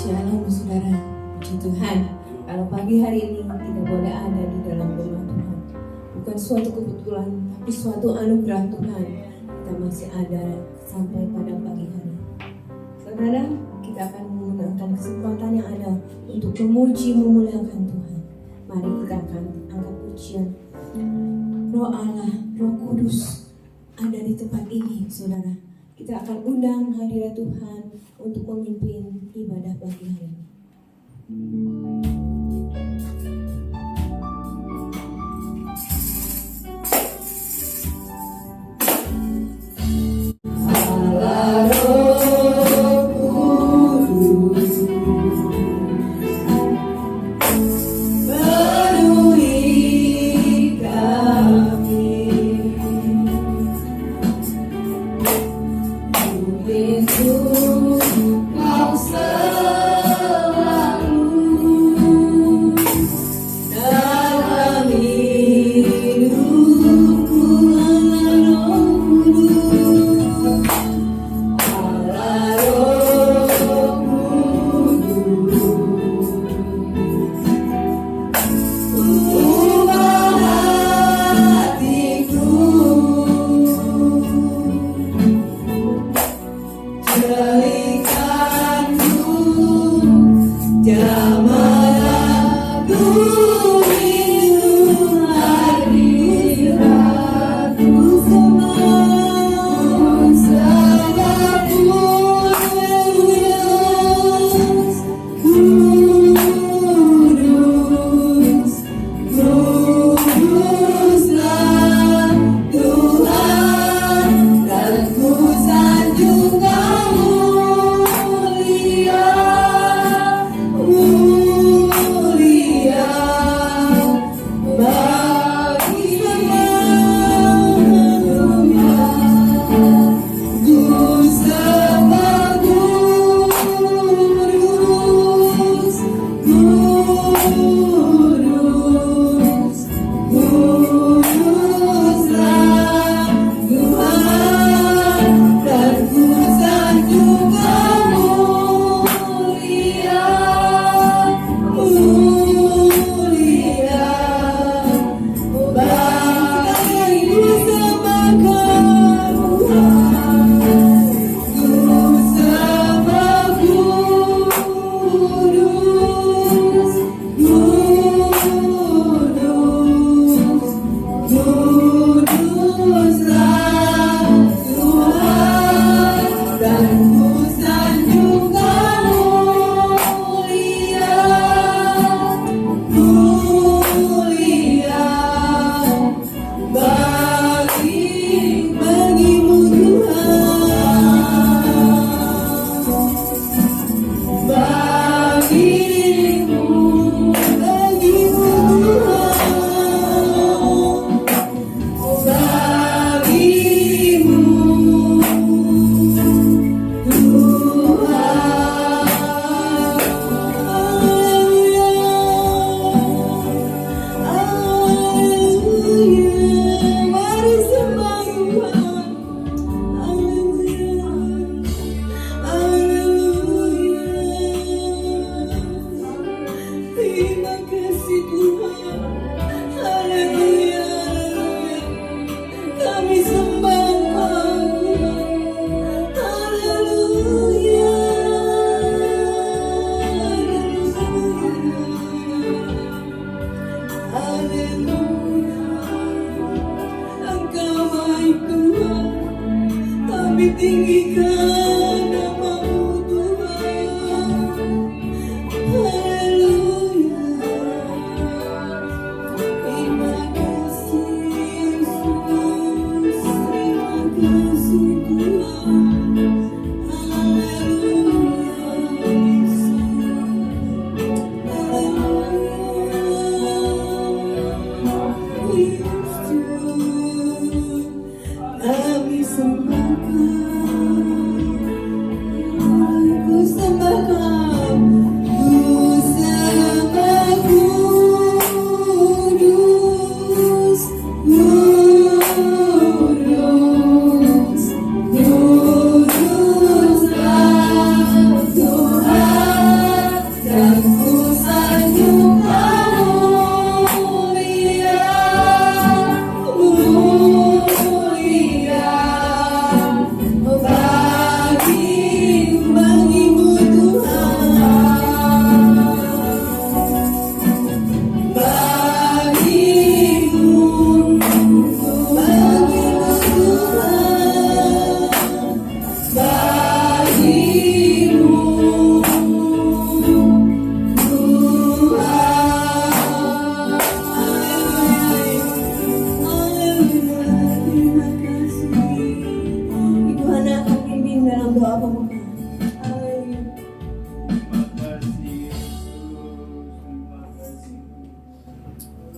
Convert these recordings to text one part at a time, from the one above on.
Shalom saudara, puji Tuhan. Kalau pagi hari ini kita boleh ada di dalam rumah Tuhan, bukan suatu kebetulan, tapi suatu anugerah Tuhan. Kita masih ada sampai pada pagi hari. Saudara, kita akan menggunakan kesempatan yang ada untuk memuji, memuliakan Tuhan. Mari kita akan angkat pujian. Roh Allah, Roh Kudus ada di tempat ini, saudara. Kita akan undang hadirat Tuhan untuk memimpin ibadah pagi hari ini. Kami sembahkan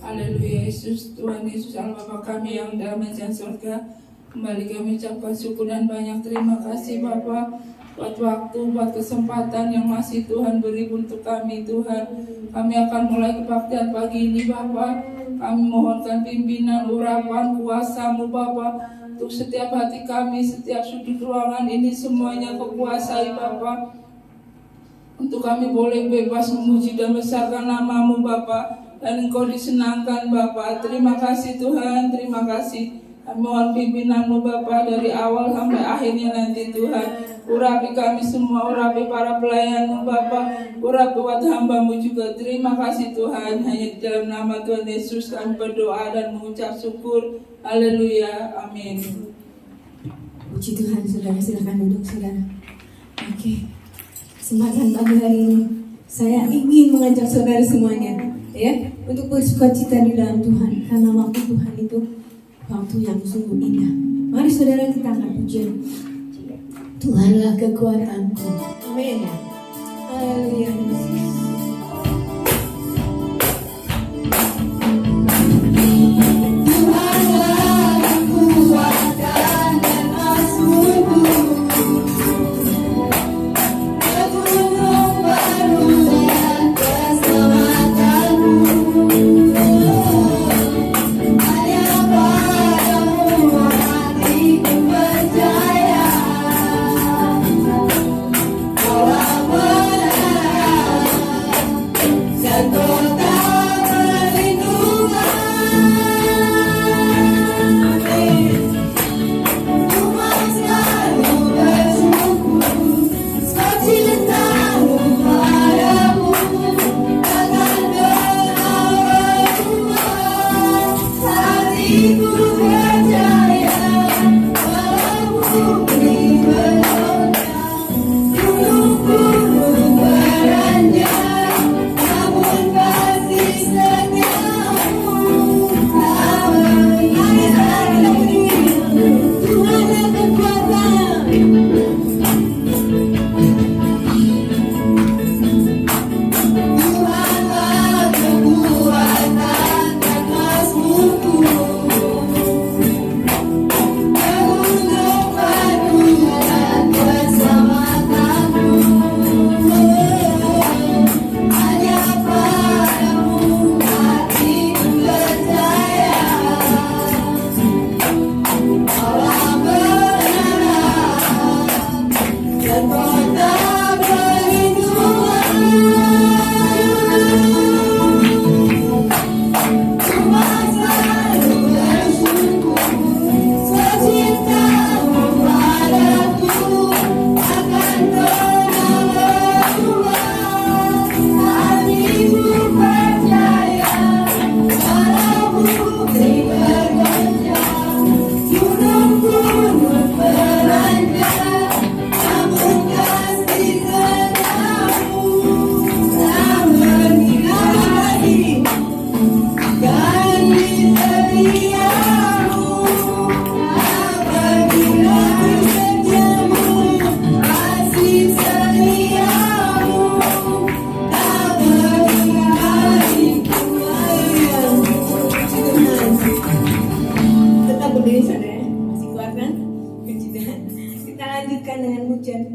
Haleluya Yesus, Tuhan Yesus Allah Bapa kami yang dalam kerajaan surga. Kembali kami ucapkan syukur dan banyak terima kasih Bapa buat waktu, buat kesempatan yang masih Tuhan beri untuk kami Tuhan. Kami akan mulai kebaktian pagi ini Bapa. Kami mohonkan pimpinan, urapan, kuasa-Mu Bapa untuk setiap hati kami, setiap sudut ruangan ini semuanya Kau kuasai Bapa. Untuk kami boleh bebas memuji dan besarkan nama-Mu Bapa. Dan Engkau disenangkan Bapa. Terima kasih Tuhan, terima kasih. Kami mohon pimpinan-Mu Bapa dari awal sampai akhirnya nanti Tuhan. Urapi kami semua, urapi para pelayan-Mu Bapa, urapi buat hamba-Mu juga. Terima kasih Tuhan. Hanya di dalam nama Tuhan Yesus kami berdoa dan mengucap syukur. Haleluya, amin. Puji Tuhan, saudara, silakan duduk saudara. Oke, kesempatan pagi hari ini saya ingin mengajak saudara semuanya ya untuk bersukacita di dalam Tuhan, karena waktu Tuhan itu waktu yang sungguh indah. Mari saudara kita angkat pujian. Tuhanlah kekuatanku. Amin. Haleluya.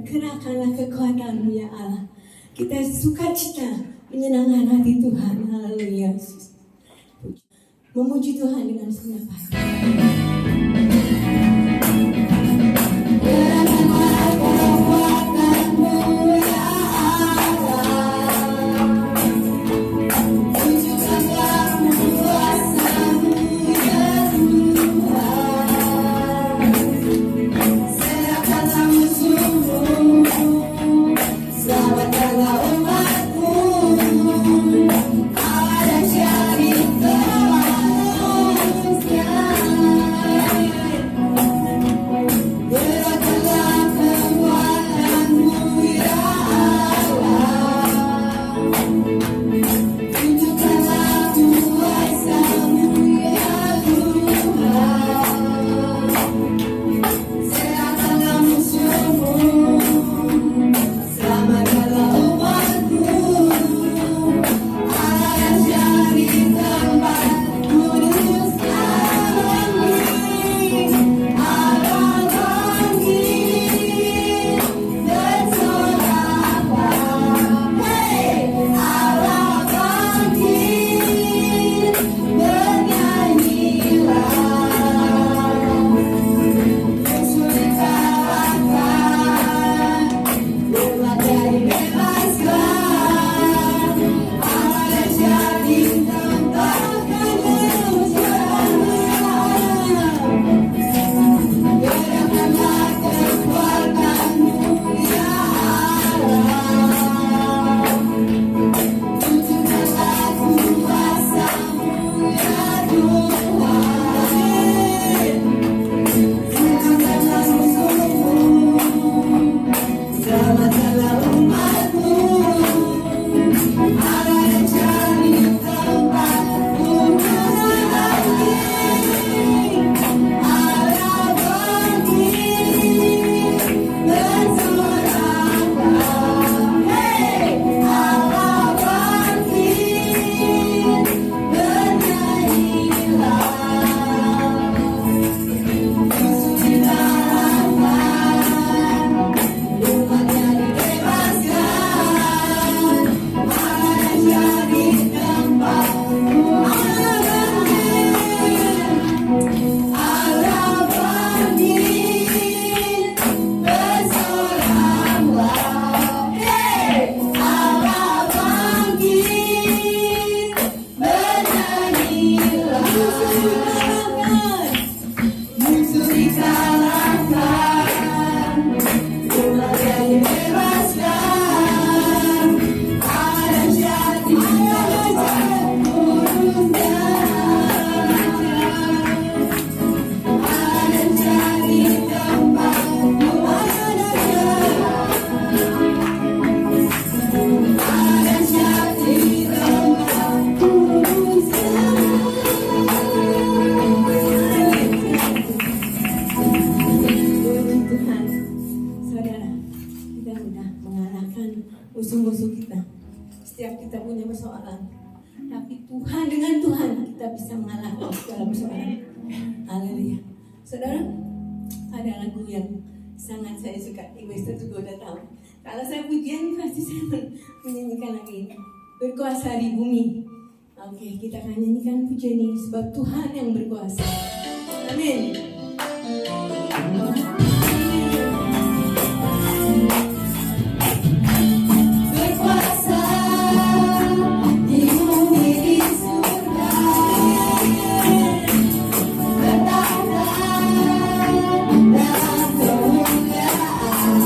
Kerahkanlah kekuatan-Mu ya Allah. Kita sukacita menyenangkan hati Tuhan. Haleluya. Memuji Tuhan dengan segenap hati. Musuh dikalahkan, keluarga dibebaskan, ada jati tempat urusnya, ada jati tempat urusnya, ada jati tempat urusnya. Tuhan, saudara, kita sudah mengalahkan musuh-musuh kita. Setiap kita punya persoalan, tapi Tuhan, dengan Tuhan kita bisa mengalahkan segala persoalan. Haleluya. Saudara, ada lagu yang sangat saya suka. Ibu Esther juga udah tahu. Kalau saya pujian pasti saya menyanyikan lagu ini. Berkuasa di bumi. Oke, kita akan nyanyikan pujian ini sebab Tuhan yang berkuasa. Amin. Berkuasa di bumi di surga, bertahta dalam kemuliaan.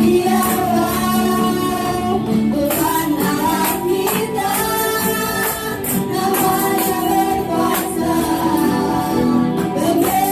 Dialah Tuhan Allah kita, namanya berkuasa, berbeda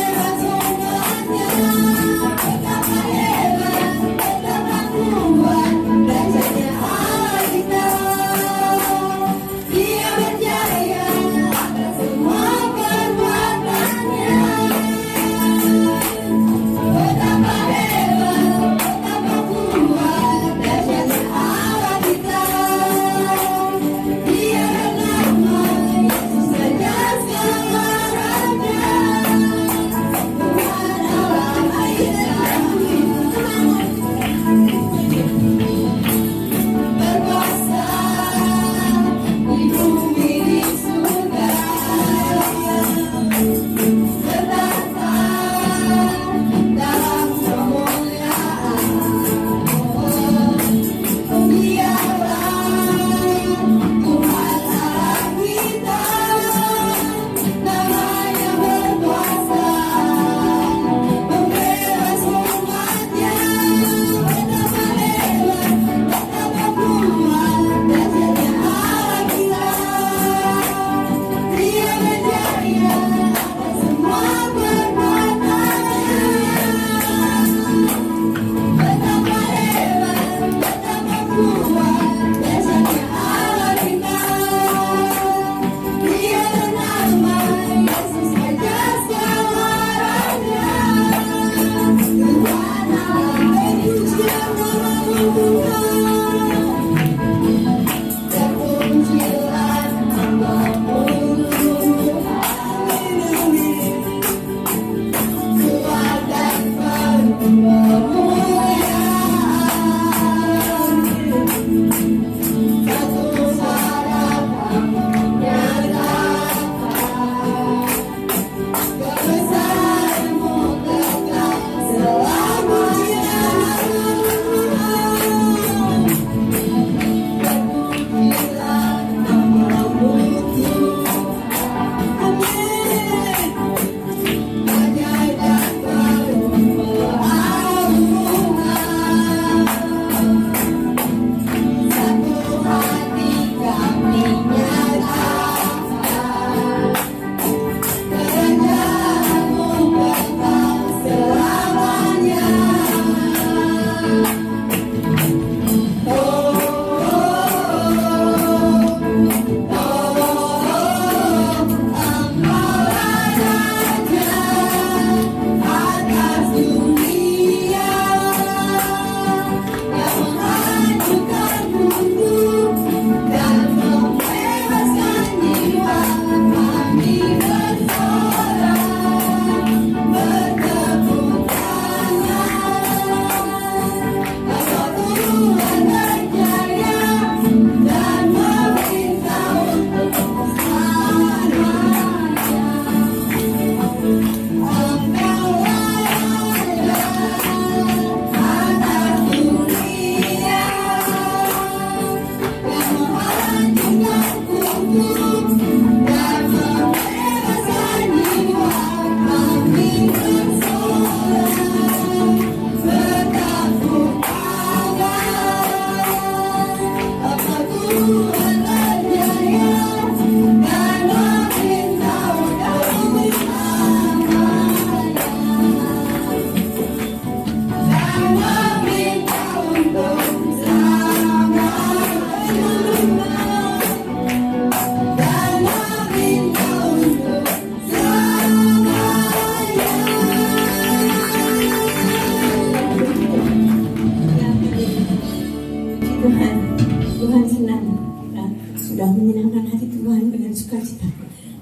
dengan sukacita.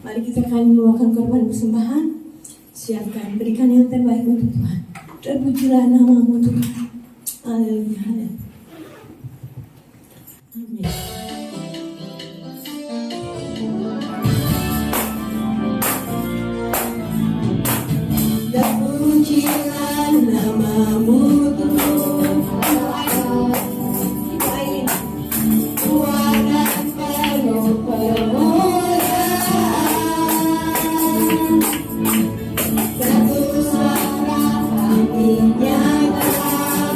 Mari kita akan membawakan korban persembahan. Siapkan, berikan yang terbaik untuk Tuhan. Terpujilah nama-Mu Tuhan. Haleluya. Amin. Terpujilah nama-Mu Tuhan. Tuhan dan penuh permuliaan. Satu suara kami nyatakan,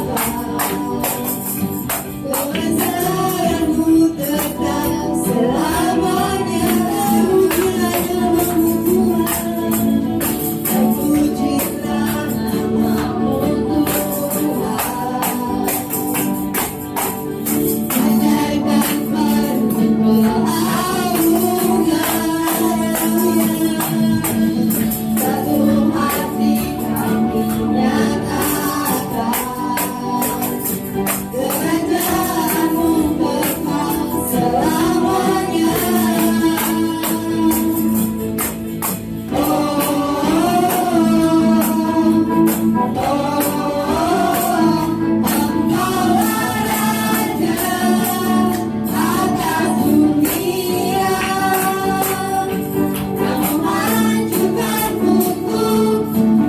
kebesaran-Mu tetap selamanya. Terpujilah nama-Mu Tuhan. Terpujilah nama-Mu Tuhan. Ajarkan penuh keagungan. Satu hati kami nyatakan, kerajaan-Mu kekal selamanya. Oh, Engkaulah Raja atas dunia, yang memajukan hukum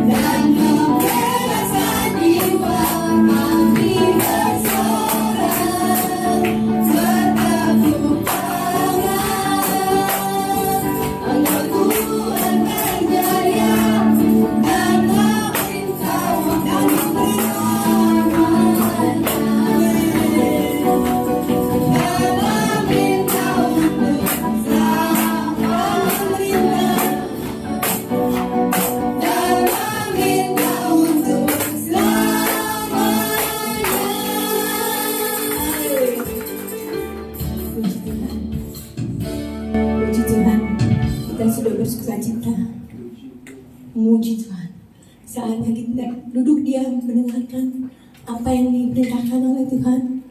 dan membebasan jiwa. Kami bersorak bertepuk tangan. Engkau Tuhan berjaya dan memerintah dan Puji Tuhan, kita sudah bersukacita. Memuji Tuhan. Saatnya kita duduk diam mendengarkan apa yang diperintahkan oleh Tuhan.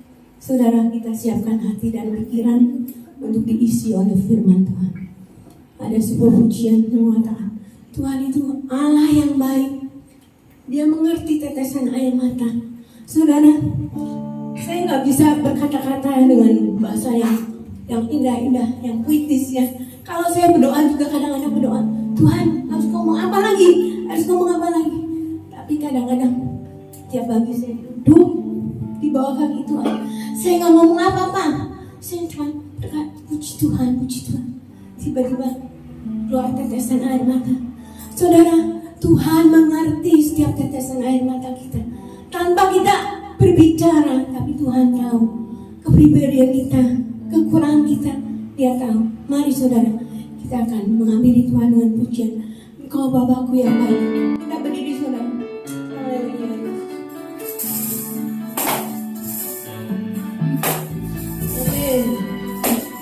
Saudara, kita siapkan hati dan pikiran untuk diisi oleh firman Tuhan. Ada sebuah pujian yang mengatakan, Tuhan itu Allah yang baik. Dia mengerti tetesan air mata. Saudara, saya nggak bisa berkata-kata dengan bahasa yang indah-indah, yang puitis ya. Kalau saya berdoa juga kadang-kadang berdoa, Tuhan harus ngomong apa lagi? Harus ngomong apa lagi? Tapi kadang-kadang tiap pagi saya duduk di bawah kaki Tuhan, saya nggak ngomong apa-apa. Saya cuma berkata, puji Tuhan, puji Tuhan. Tiba-tiba keluar tetesan air mata. Saudara, Tuhan mengerti setiap tetesan air mata kita. Tanpa kita berbicara, tapi Tuhan tahu kepribadian kita, kekurangan kita, Dia tahu. Mari saudara, kita akan mengambil Tuhan dengan pujian. Engkau Bapakku yang baik. Kita berdiri saudara. Haleluya. Amin.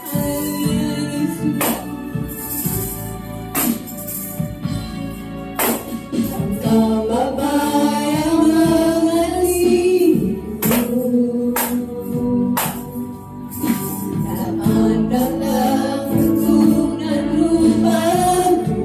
Haleluya Yesus. Engkau Bapa yang mengasihiku, tak pandang bentuk dan rupaku.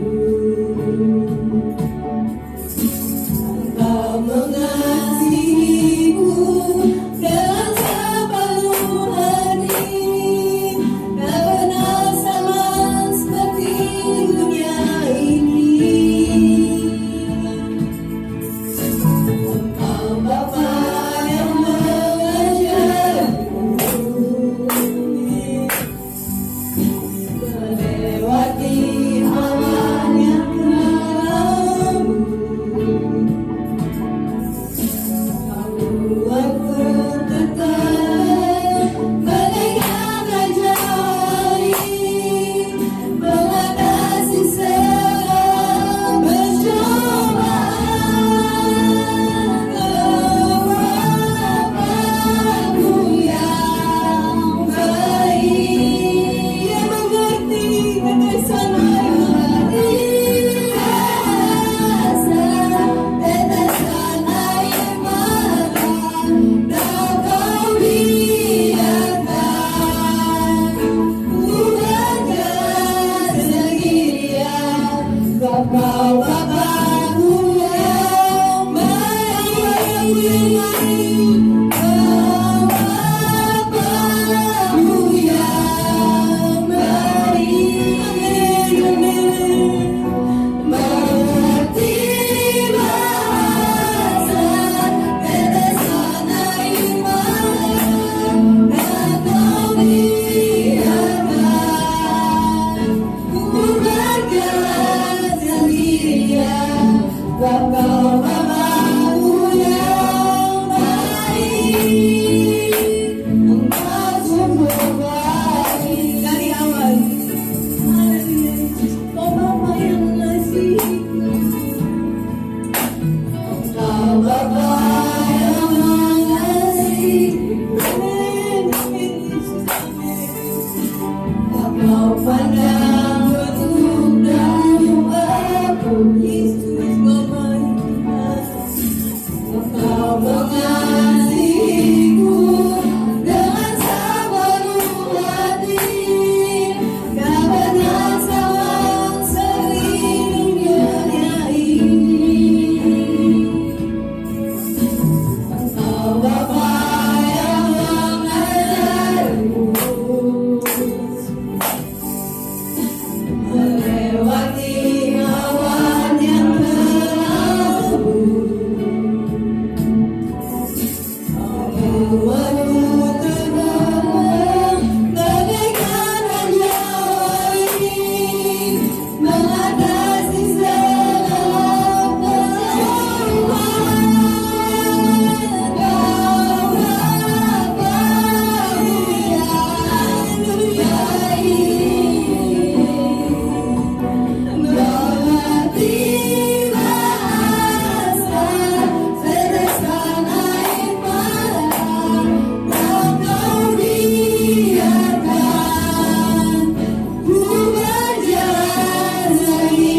Ku berjalan sendiri.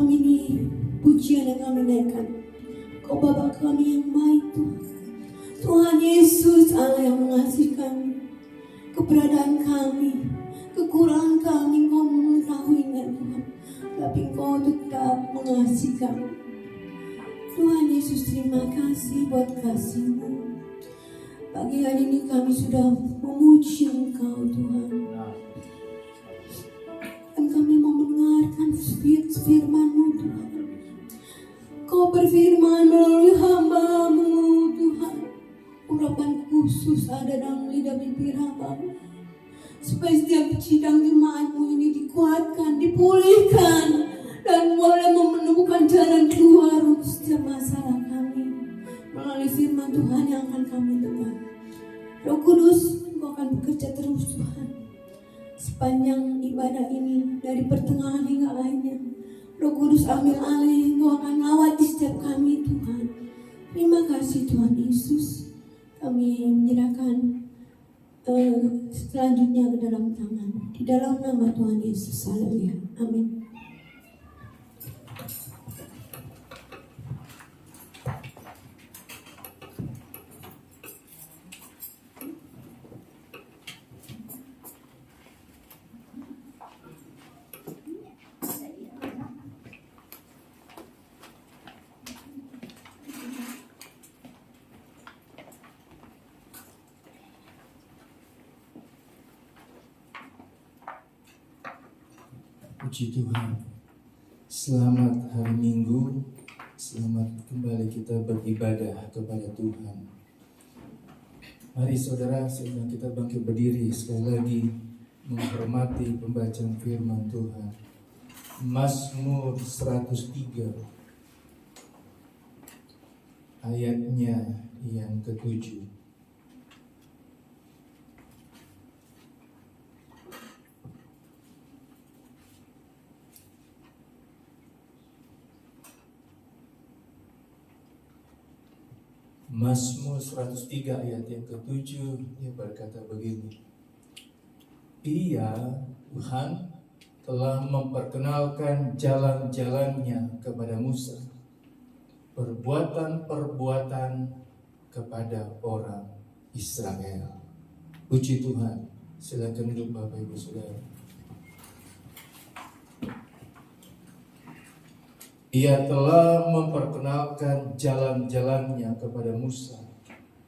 kami ini pujian yang kami naikkan. Kau Bapa kami yang baik Tuhan. Tuhan Yesus Allah yang mengasihi kami. Keberadaan kami, kekurangan kami Kau mengetahuinya Tuhan. Tapi Kau tetap mengasihi kami. Tuhan Yesus, terima kasih buat kasih-Mu. Pagi hari ini kami sudah memuji Engkau Tuhan. Dan kami mau mendengarkan firman-Mu Tuhan. Kau berfirman melalui hamba-Mu Tuhan. Urapan khusus ada dalam lidah bibir hamba-Mu, supaya setiap sidang jemaat-Mu ini dikuatkan, dipulihkan, dan boleh menemukan jalan keluar untuk setiap masalah kami melalui firman Tuhan yang akan kami dengar. Roh Kudus, Engkau akan bekerja terus Tuhan sepanjang ibadah ini, dari pertengahan hingga akhirnya. Roh Kudus ambil alih, Engkau akan melawati setiap kami Tuhan. Terima kasih Tuhan Yesus. Kami menyerahkan selanjutnya ke dalam tangan. Di dalam nama Tuhan Yesus. Haleluya. Amin. Puji Tuhan. Selamat hari Minggu. Selamat kembali kita beribadah kepada Tuhan. Mari saudara, sebelum kita bangkit berdiri sekali lagi menghormati pembacaan firman Tuhan. Mazmur 103 ayatnya yang ke-7. Mazmur 103 ayat yang ke-7, dia berkata begini. Ia, Tuhan, telah memperkenalkan jalan-jalannya kepada Musa, perbuatan-perbuatan kepada orang Israel. Puji Tuhan. Silakan duduk Bapak Ibu Saudara. Ia telah memperkenalkan jalan-jalannya kepada Musa,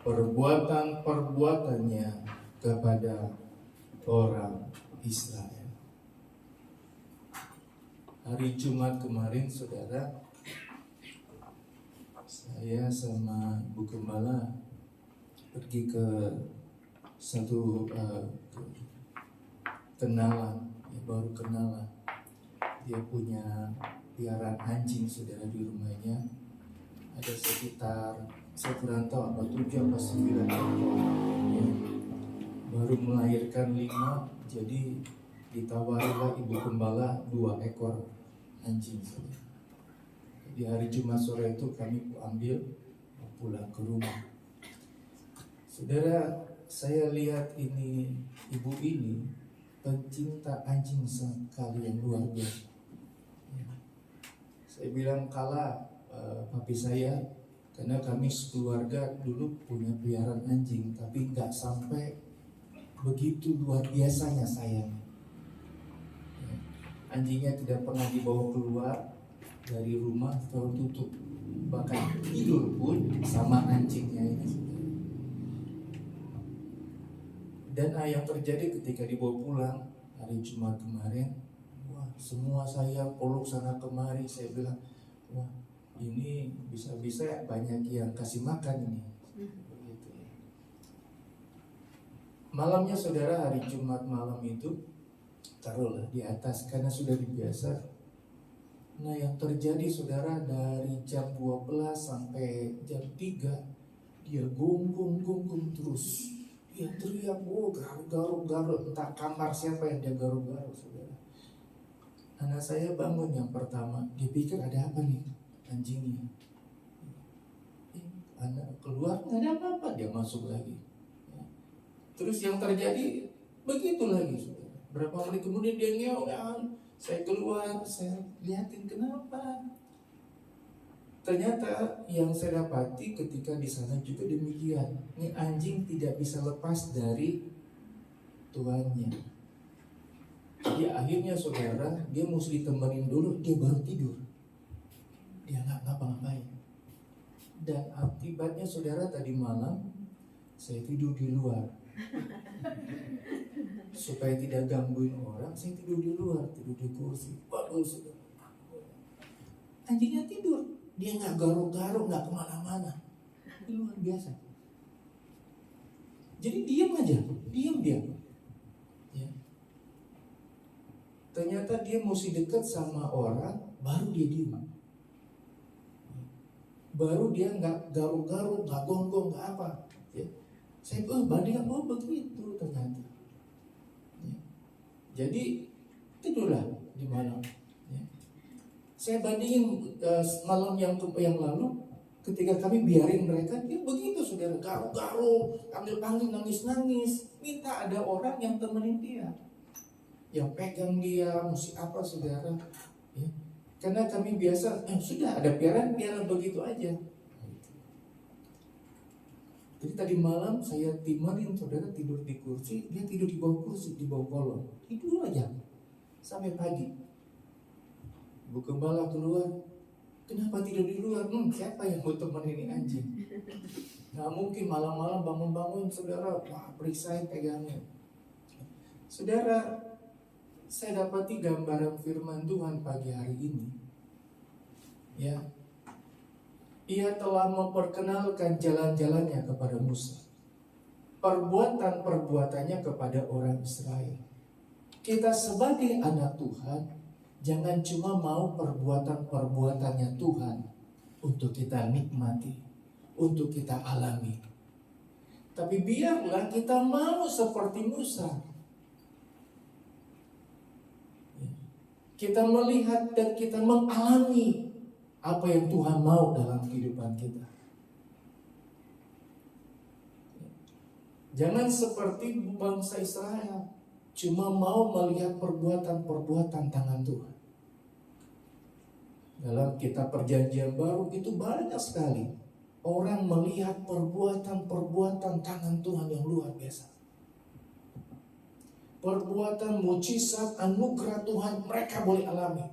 perbuatan-perbuatannya kepada orang Israel. Hari Jumat kemarin, saudara, saya sama Ibu Gembala pergi ke satu kenalan, ya baru kenalan. Dia punya piaraan anjing, saudara, di rumahnya. Ada sekitar, saya kurang tahu apa 7 apa 9 ekor, ya. Baru melahirkan 5, jadi ditawarilah Ibu Gembala 2 ekor anjing, saudara. Di hari Jumat sore itu kami ambil pulang ke rumah. Saudara, saya lihat ini, ibu ini pencinta anjing sekali yang luar biasa. Saya bilang kalah papi saya, karena kami sekeluarga dulu punya peliharaan anjing, tapi nggak sampai begitu luar biasanya sayang. Anjingnya tidak pernah dibawa keluar dari rumah, selalu tutup, bahkan tidur pun sama anjingnya ini. Dan yang terjadi ketika dibawa pulang hari Jumat kemarin, semua saya peluk sana kemari. Saya bilang, wah ini bisa-bisa banyak yang kasih makan ini. Begitu. Malamnya saudara, hari Jumat malam itu taruhlah di atas karena sudah dibiasa. Nah yang terjadi saudara, dari jam 12 sampai jam 3 dia gonggong terus. Dia teriak, garuk-garuk, entah kamar siapa yang dia garuk-garuk, saudara. Anak saya bangun yang pertama, dia pikir ada apa nih anjingnya. Anak keluar, nggak ada apa-apa, dia masuk lagi. Terus yang terjadi begitu lagi, saudara. Berapa menit kemudian dia ngeong, Saya keluar, saya lihatin kenapa. Ternyata yang saya dapati ketika di sana juga demikian. Ini anjing tidak bisa lepas dari tuannya. Jadi akhirnya saudara, dia mesti ditemenin dulu, dia baru tidur. Dia nggak ngapa-ngapain. Dan akibatnya saudara, tadi malam saya tidur di luar. Supaya tidak gangguin orang, saya tidur di luar, tidur di kursi. Waduh, saudara, anjingnya tidur, dia nggak garuk-garuk, nggak kemana-mana, luar biasa. Jadi diam aja, diam dia. Ya. Ternyata dia mesti dekat sama orang, baru dia diam. Baru dia nggak garuk-garuk, nggak gonggong, nggak apa. Ya. Saya bandingkan, begitu ternyata. Ya. Jadi tidurlah di malam. Ya. Saya bandingin malam yang lalu, ketika kami biarin mereka, dia begitu saudara, garuk-garuk, panggil nangis-nangis, minta ada orang yang temenin dia, yang pegang dia, mesti apa saudara. Ya. Karena kami biasa, sudah ada piaran begitu aja. Jadi tadi malam saya timerin saudara tidur di kursi, dia tidur di bawah kursi, di bawah kolong. Tidur aja sampai pagi. Bu Gembala keluar, kenapa tidur di luar? Siapa yang mau temenin ini anjing? Nggak mungkin malam-malam bangun-bangun saudara, perisain pegangnya. Saudara, saya dapati gambaran firman Tuhan pagi hari ini. Ya, ia telah memperkenalkan jalan-jalannya kepada Musa, perbuatan-perbuatannya kepada orang Israel. Kita sebagai anak Tuhan, jangan cuma mau perbuatan-perbuatannya Tuhan untuk kita nikmati, untuk kita alami. Tapi biarlah kita mau seperti Musa. Kita melihat dan kita mengalami apa yang Tuhan mau dalam kehidupan kita. Jangan seperti bangsa Israel, cuma mau melihat perbuatan-perbuatan tangan Tuhan. Dalam kitab Perjanjian Baru itu banyak sekali orang melihat perbuatan-perbuatan tangan Tuhan yang luar biasa. Perbuatan mujizat anugerah Tuhan mereka boleh alami.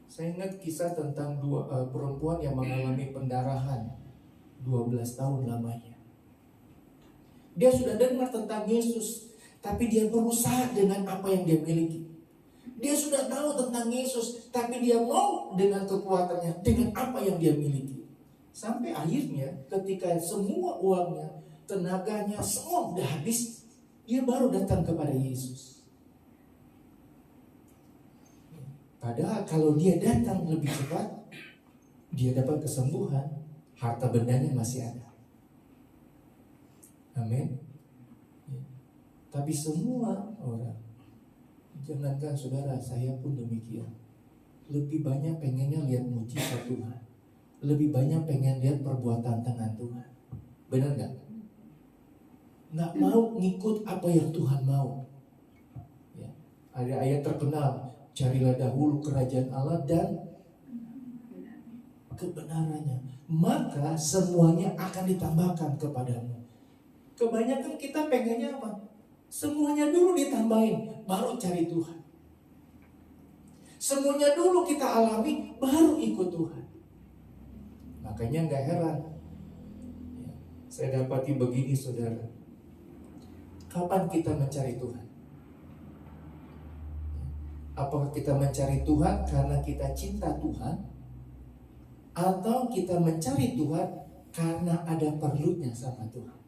Saya ingat kisah tentang dua perempuan yang mengalami pendarahan 12 tahun lamanya. Dia sudah dengar tentang Yesus, tapi dia berusaha dengan apa yang dia miliki. Dia sudah tahu tentang Yesus, tapi dia mau dengan kekuatannya, dengan apa yang dia miliki. Sampai akhirnya ketika semua uangnya, tenaganya semua sudah habis, dia baru datang kepada Yesus. Padahal kalau dia datang lebih cepat, dia dapat kesembuhan, harta bendanya masih ada. Amin. Tapi semua orang, jangankan saudara, saya pun demikian. Lebih banyak pengennya lihat mujizat Tuhan, lebih banyak pengen lihat perbuatan tangan Tuhan. Benar gak? Nggak mau ngikut apa yang Tuhan mau. Ya. Ada ayat terkenal, carilah dahulu kerajaan Allah dan kebenarannya, maka semuanya akan ditambahkan kepadamu. Kebanyakan kita pengennya apa? Semuanya dulu ditambahin, baru cari Tuhan. Semuanya dulu kita alami, baru ikut Tuhan. Makanya gak heran ya, saya dapati begini saudara. Kapan kita mencari Tuhan? Apakah kita mencari Tuhan karena kita cinta Tuhan? Atau kita mencari Tuhan karena ada perlunya sama Tuhan?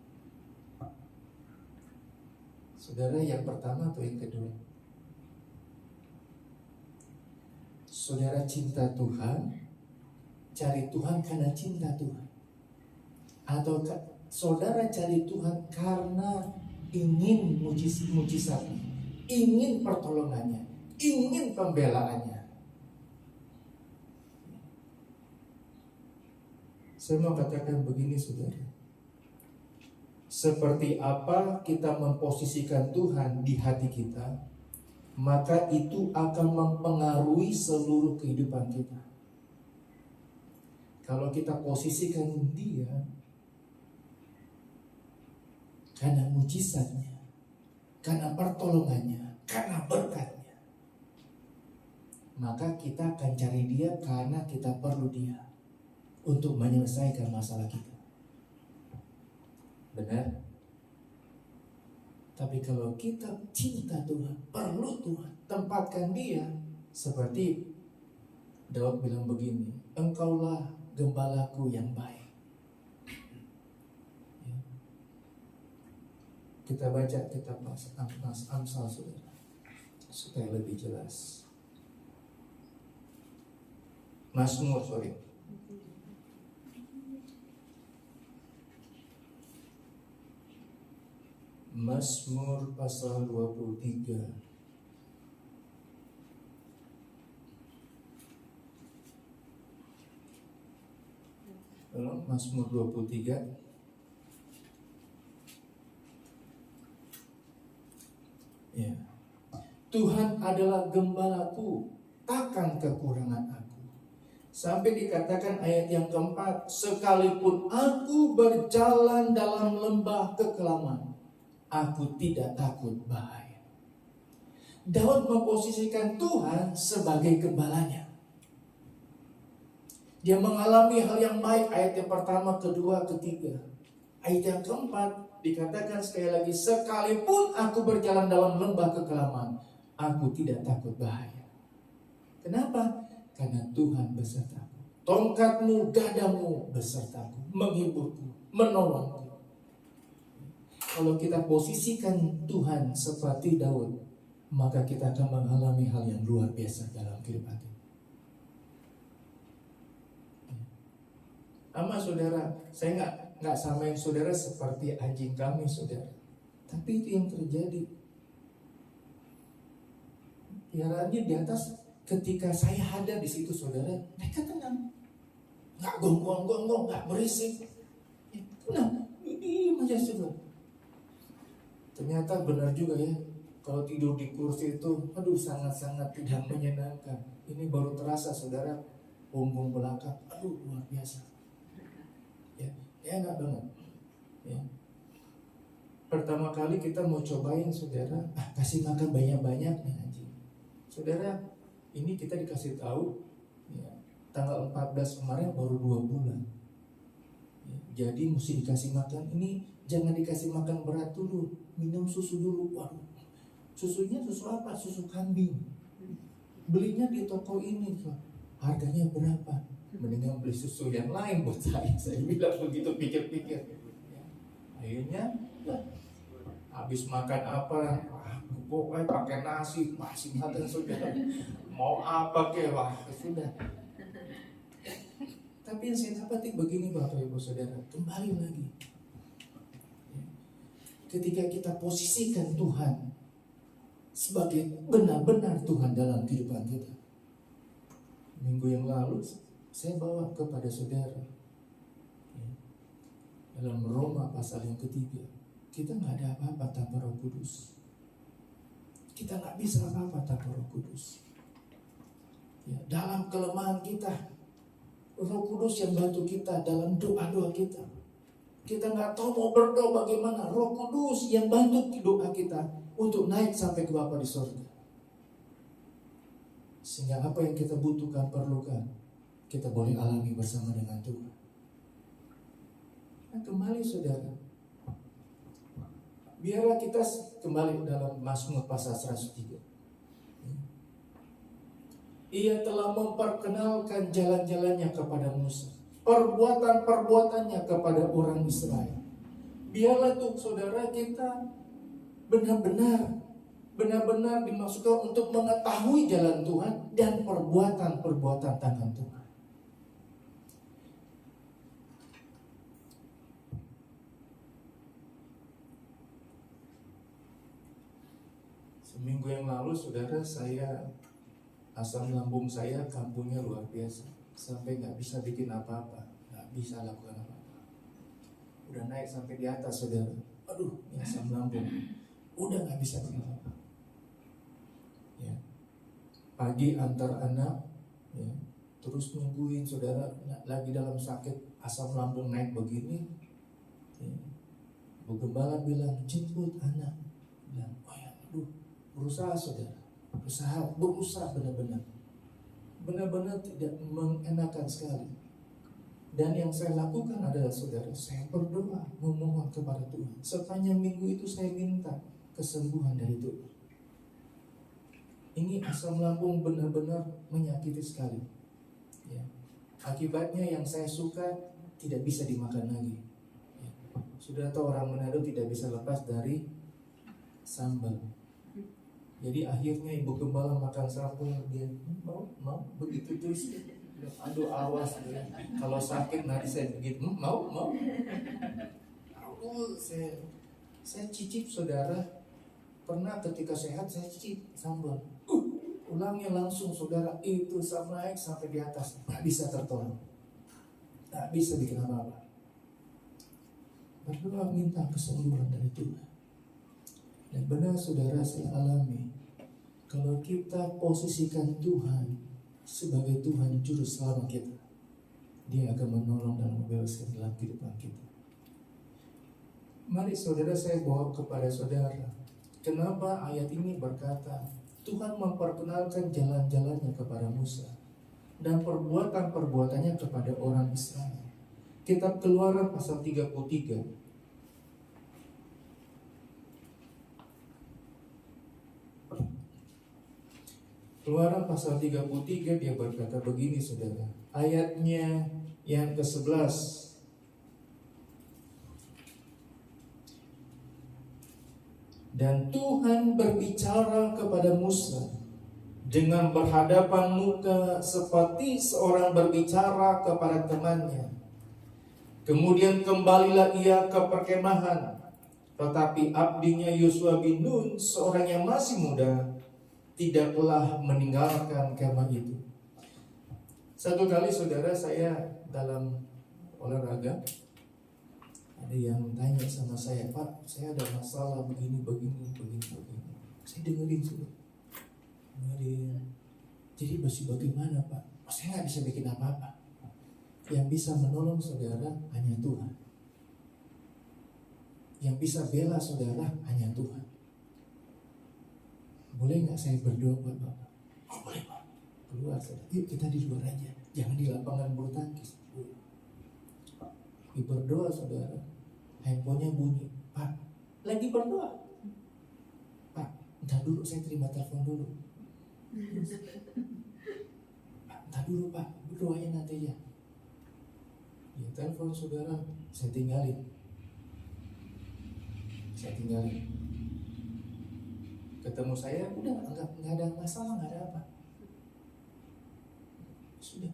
Saudara, yang pertama atau yang kedua? Saudara cinta Tuhan, cari Tuhan karena cinta Tuhan? Atau saudara cari Tuhan karena ingin mujizatnya, ingin pertolongannya, ingin pembelaannya? Saya mau katakan begini saudara, Seperti apa kita memposisikan Tuhan di hati kita, maka itu akan mempengaruhi seluruh kehidupan kita. Kalau kita posisikan Dia karena mujizatnya, karena pertolongannya, karena berkatnya, maka kita akan cari Dia karena kita perlu Dia untuk menyelesaikan masalah kita. Benar? Tapi kalau kita cinta Tuhan, perlu Tuhan, tempatkan Dia, seperti Daud bilang begini, Engkaulah gembalaku yang baik. Ya. Kita baca kitab Amsal, saudara, supaya lebih jelas. Mazmur, Mazmur pasal 23. Mazmur 23. Ya. Tuhan adalah gembalaku, takkan kekurangan aku. Sampai dikatakan ayat yang keempat, sekalipun aku berjalan dalam lembah kekelaman, aku tidak takut bahaya. Daud memposisikan Tuhan sebagai gembalanya. Dia mengalami hal yang baik, ayat yang pertama, kedua, ketiga. Ayat yang keempat dikatakan sekali lagi, sekalipun aku berjalan dalam lembah kekelaman, aku tidak takut bahaya. Kenapa? Karena Tuhan besertaku. Tongkatmu, gadamu besertaku, menghiburku, menolongku. Kalau kita posisikan Tuhan seperti Daud, maka kita akan mengalami hal yang luar biasa dalam kehidupan kita. Sama saudara, saya nggak samain saudara seperti anjing kami, saudara. Tapi itu yang terjadi. Piaraannya di atas, ketika saya ada di situ, saudara, mereka tenang, nggak gonggong, nggak berisik, tenang, diam aja, saudara. Ternyata benar juga ya, kalau tidur di kursi itu, aduh sangat-sangat tidak menyenangkan. Ini baru terasa, saudara, punggung belakang, aduh luar biasa. Ya enggak banget. Ya. Pertama kali kita mau cobain, saudara, kasih makan banyak-banyak nih anjing. Saudara, ini kita dikasih tahu, ya, tanggal 14 kemarin baru 2 bulan. Ya, jadi mesti dikasih makan ini. Jangan dikasih makan berat dulu, minum susu dulu. Waduh, susunya susu apa? Susu kambing. Belinya di toko ini, harganya berapa? Mendingan beli susu yang lain buat saya. Saya bilang begitu, pikir-pikir. Akhirnya, habis makan apa? Pokoknya pakai nasi, masih makan sudah. Mau apa ke? Wah, sudah. Tapi yang saya dapati begini, Bapak Ibu Saudara, kembali lagi. Ketika kita posisikan Tuhan sebagai benar-benar Tuhan dalam kehidupan kita. Minggu yang lalu saya bawa kepada saudara, dalam Roma pasal yang ketiga, kita nggak ada apa-apa tanpa Roh Kudus. Kita nggak bisa apa-apa tanpa Roh Kudus. Ya, dalam kelemahan kita, Roh Kudus yang bantu kita dalam doa-doa kita. Kita nggak tahu mau berdoa bagaimana, Roh Kudus yang bantu doa kita untuk naik sampai ke Bapa di surga. Sehingga apa yang kita butuhkan, perlukan, kita boleh alami bersama dengan Tuhan. Nah, kembali saudara, biarlah kita kembali dalam Mazmur pasal 103. Ia telah memperkenalkan jalan-jalannya kepada Musa, perbuatan-perbuatannya kepada orang Israel. Biarlah tuh saudara kita benar-benar dimaksudkan untuk mengetahui jalan Tuhan dan perbuatan-perbuatan tangan Tuhan. Seminggu yang lalu saudara, saya asam lambung saya kambuhnya luar biasa. Sampai gak bisa bikin apa-apa, gak bisa lakukan apa-apa. udah naik sampai di atas saudara. Aduh, ini asam lambung, udah nggak bisa berapa. Ya, pagi antar anak, ya, terus nungguin saudara lagi dalam sakit, asam lambung naik begini. Ya. Bu Gembala bilang jemput anak, bilang, oh ya, aduh, berusaha saudara, berusaha benar-benar tidak mengenakan sekali. Dan yang saya lakukan adalah saudara, saya berdoa memohon kepada Tuhan. Sepanjang minggu itu saya minta kesembuhan dari Tuhan. Ini asam lambung benar-benar menyakiti sekali. Ya. Akibatnya yang saya suka tidak bisa dimakan lagi. Ya. Sudah tahu orang Manado tidak bisa lepas dari sambal. Jadi akhirnya Ibu Gembala makan sambal, dia mau begitu terus. Aduh awas, kalau sakit nanti saya begitu, mau. Aduh, saya cicip saudara. Pernah ketika sehat saya cicip sambal. Ulangnya langsung saudara, itu naik sampai di atas, nggak bisa tertolong, nggak bisa bikin apa-apa. Berdoa minta kesembuhan dari Tuhan. Dan benar saudara, saya alami, kalau kita posisikan Tuhan sebagai Tuhan juru selamat kita, Dia akan menolong dan membebaskan dalam kehidupan kita. Mari saudara, saya bawa kepada saudara, kenapa ayat ini berkata Tuhan memperkenalkan jalan-jalannya kepada Musa dan perbuatan-perbuatannya kepada orang Israel. Kitab Keluaran pasal 33. Keluaran pasal 33 dia berkata begini saudara. Ayatnya yang ke-11. Dan Tuhan berbicara kepada Musa dengan berhadapan muka seperti seorang berbicara kepada temannya. Kemudian kembalilah ia ke perkemahan. Tetapi abdinya Yosua bin Nun, seorang yang masih muda, tidaklah meninggalkan kemah itu. Satu kali saudara, saya dalam olahraga, ada yang tanya sama saya, Pak, saya ada masalah begini. Saya dengerin saudara. Jadi bagaimana Pak? Saya nggak bisa bikin apa-apa. Yang bisa menolong saudara hanya Tuhan. Yang bisa bela saudara hanya Tuhan. Boleh nggak saya berdoa buat Bapak? Oh, boleh Pak. Keluar saudara. Yuk kita di luar aja. Jangan di lapangan bulu tangkis. Berdoa saudara. Handphonenya bunyi. Pak, lagi berdoa. Pak, entar dulu saya terima telepon dulu. Pak, entar dulu Pak. Berdoanya nanti aja. Ya telepon saudara. Saya tinggalin. Ketemu saya, udah nggak ada masalah, nggak ada apa. Sudah.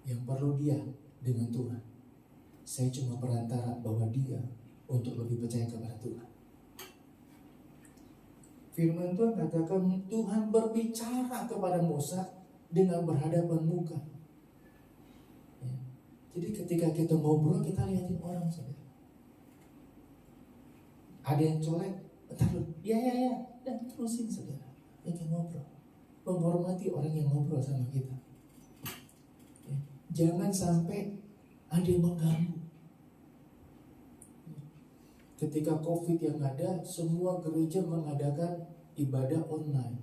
Yang perlu dia dengan Tuhan. Saya cuma perantara bahwa dia untuk lebih percaya kepada Tuhan. Firman Tuhan katakan Tuhan berbicara kepada Musa dengan berhadapan muka. Ya. Jadi ketika kita ngobrol, kita lihatin orang saudara. Ada yang colek, bentar lu, ya, dan terusin saudara. Yang ngobrol, menghormati orang yang ngobrol sama kita. Ya. Jangan sampai ada yang mengganggu. Ketika COVID yang ada, semua gereja mengadakan ibadah online.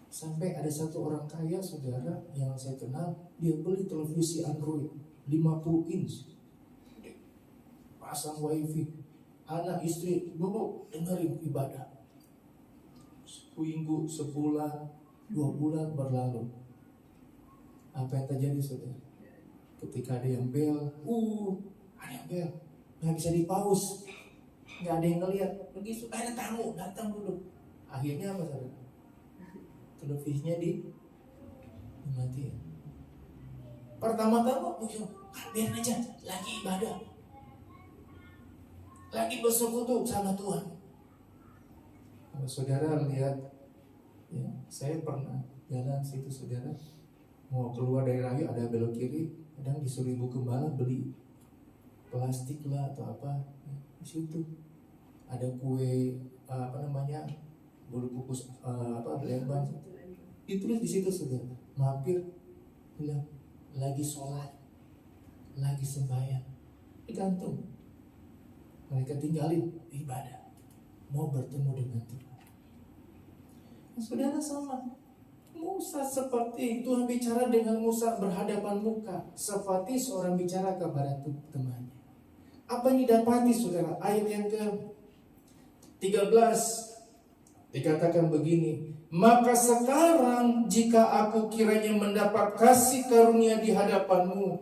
Sampai ada satu orang kaya saudara yang saya kenal, dia beli televisi Android 50 inch, pasang wifi. Anak istri, bubuk dengerin ibadah. Seminggu, sebulan, 2 bulan berlalu. Apa yang terjadi saudara? Ketika ada yang bel, nggak bisa dipaus, nggak ada yang ngeliat. Begitu ada tamu, datang dulu. Akhirnya apa saudara? Televisinya dimatiin. Pertama-tama, biar aja, lagi ibadah. Lagi bersekutu sama Tuhan. Kalau saudara lihat, ya, saya pernah jalan situ saudara, mau keluar dari raya ada belok kiri, kadang disuruh Ibu Gembala beli plastik lah atau apa, di situ ada kue bulu kukus lembang, ditulis di situ sudah mampir, bilang lagi sholat, lagi sembahyang, digantung. Mereka tinggalin ibadah, mau bertemu dengan Tuhan. Saudara sama, Musa seperti Tuhan bicara dengan Musa berhadapan muka, seperti seorang bicara kepada temannya. Apa yang didapati saudara? Ayat yang ke-13 dikatakan begini, maka sekarang jika aku kiranya mendapat kasih karunia di hadapanmu,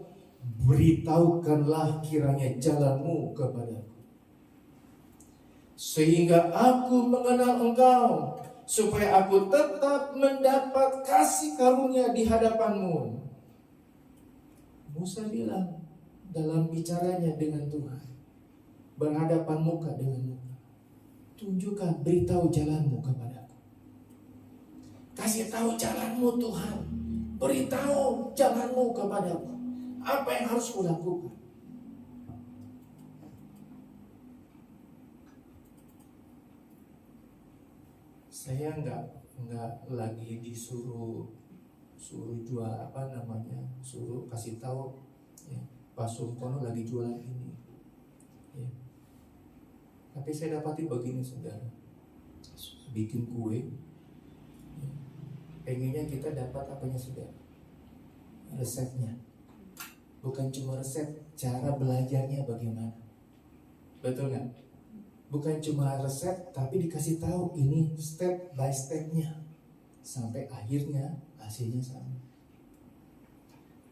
beritahukanlah kiranya jalanmu kepadaku, sehingga aku mengenal engkau, supaya aku tetap mendapat kasih karunia di hadapanmu. Musa bilang dalam bicaranya dengan Tuhan, berhadapan muka dengan muka, tunjukkan, beritahu jalanmu kepadaku. Kasih tahu jalanmu Tuhan, beritahu jalanmu kepadaku. Apa yang harus kulakukan? Saya nggak lagi disuruh jual suruh kasih tahu ya, Pak Sumpono lagi jualan ini ya. Tapi saya dapati begini saudara, bikin kue ya, pengennya kita dapat apanya saudara, resepnya, bukan cuma resep, cara belajarnya bagaimana, betul nggak? Bukan cuma resep, tapi dikasih tahu ini step by stepnya sampai akhirnya hasilnya sama.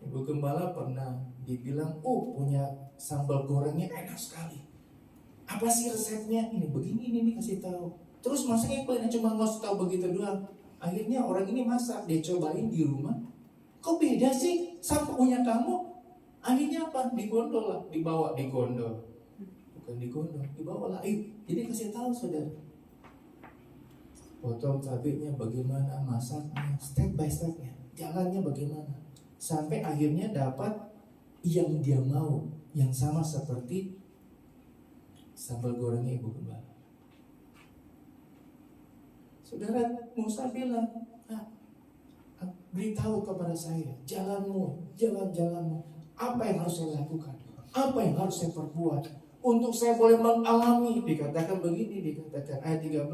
Ibu Gembala pernah dibilang, punya sambal gorengnya enak sekali. Apa sih resepnya? Ini begini, ini kasih tahu. Terus masaknya cuma ngasih tahu begitu doang. Akhirnya orang ini masak, dia cobain di rumah. Kok beda sih sama punya kamu? Akhirnya apa? Digondol lah, dibawa digondol. Bukan digondol, dibawa lah. Jadi kasih tahu saudara. Potong cabenya bagaimana, masaknya, step by stepnya, jalannya bagaimana. Sampai akhirnya dapat yang dia mau, yang sama seperti sambal gorengnya Ibu Gembala. Saudara, Musa bilang, beritahu kepada saya jalanmu, jalan-jalanmu, apa yang harus saya lakukan, apa yang harus saya perbuat untuk saya boleh mengalami. Dikatakan begini, dikatakan ayat 13,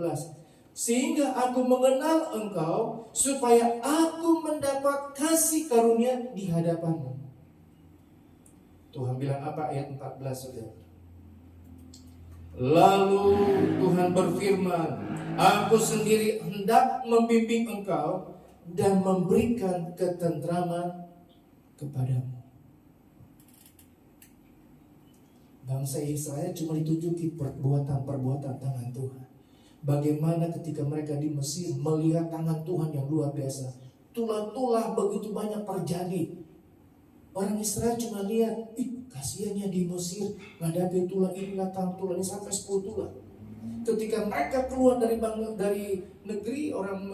sehingga aku mengenal engkau, supaya aku mendapat kasih karunia di hadapanmu. Tuhan bilang apa ayat 14 saudara? Lalu Tuhan berfirman, aku sendiri hendak membimbing engkau dan memberikan ketentraman kepadamu. Bangsa Israel cuma ditunjuki perbuatan-perbuatan tangan Tuhan. Bagaimana ketika mereka di Mesir melihat tangan Tuhan yang luar biasa. Tulah-tulah begitu banyak terjadi. Orang Israel cuma lihat, kasihannya di Mesir ngadapin tulah ini, datang tulah ini sampai 10 tulah. Ketika mereka keluar dari negeri orang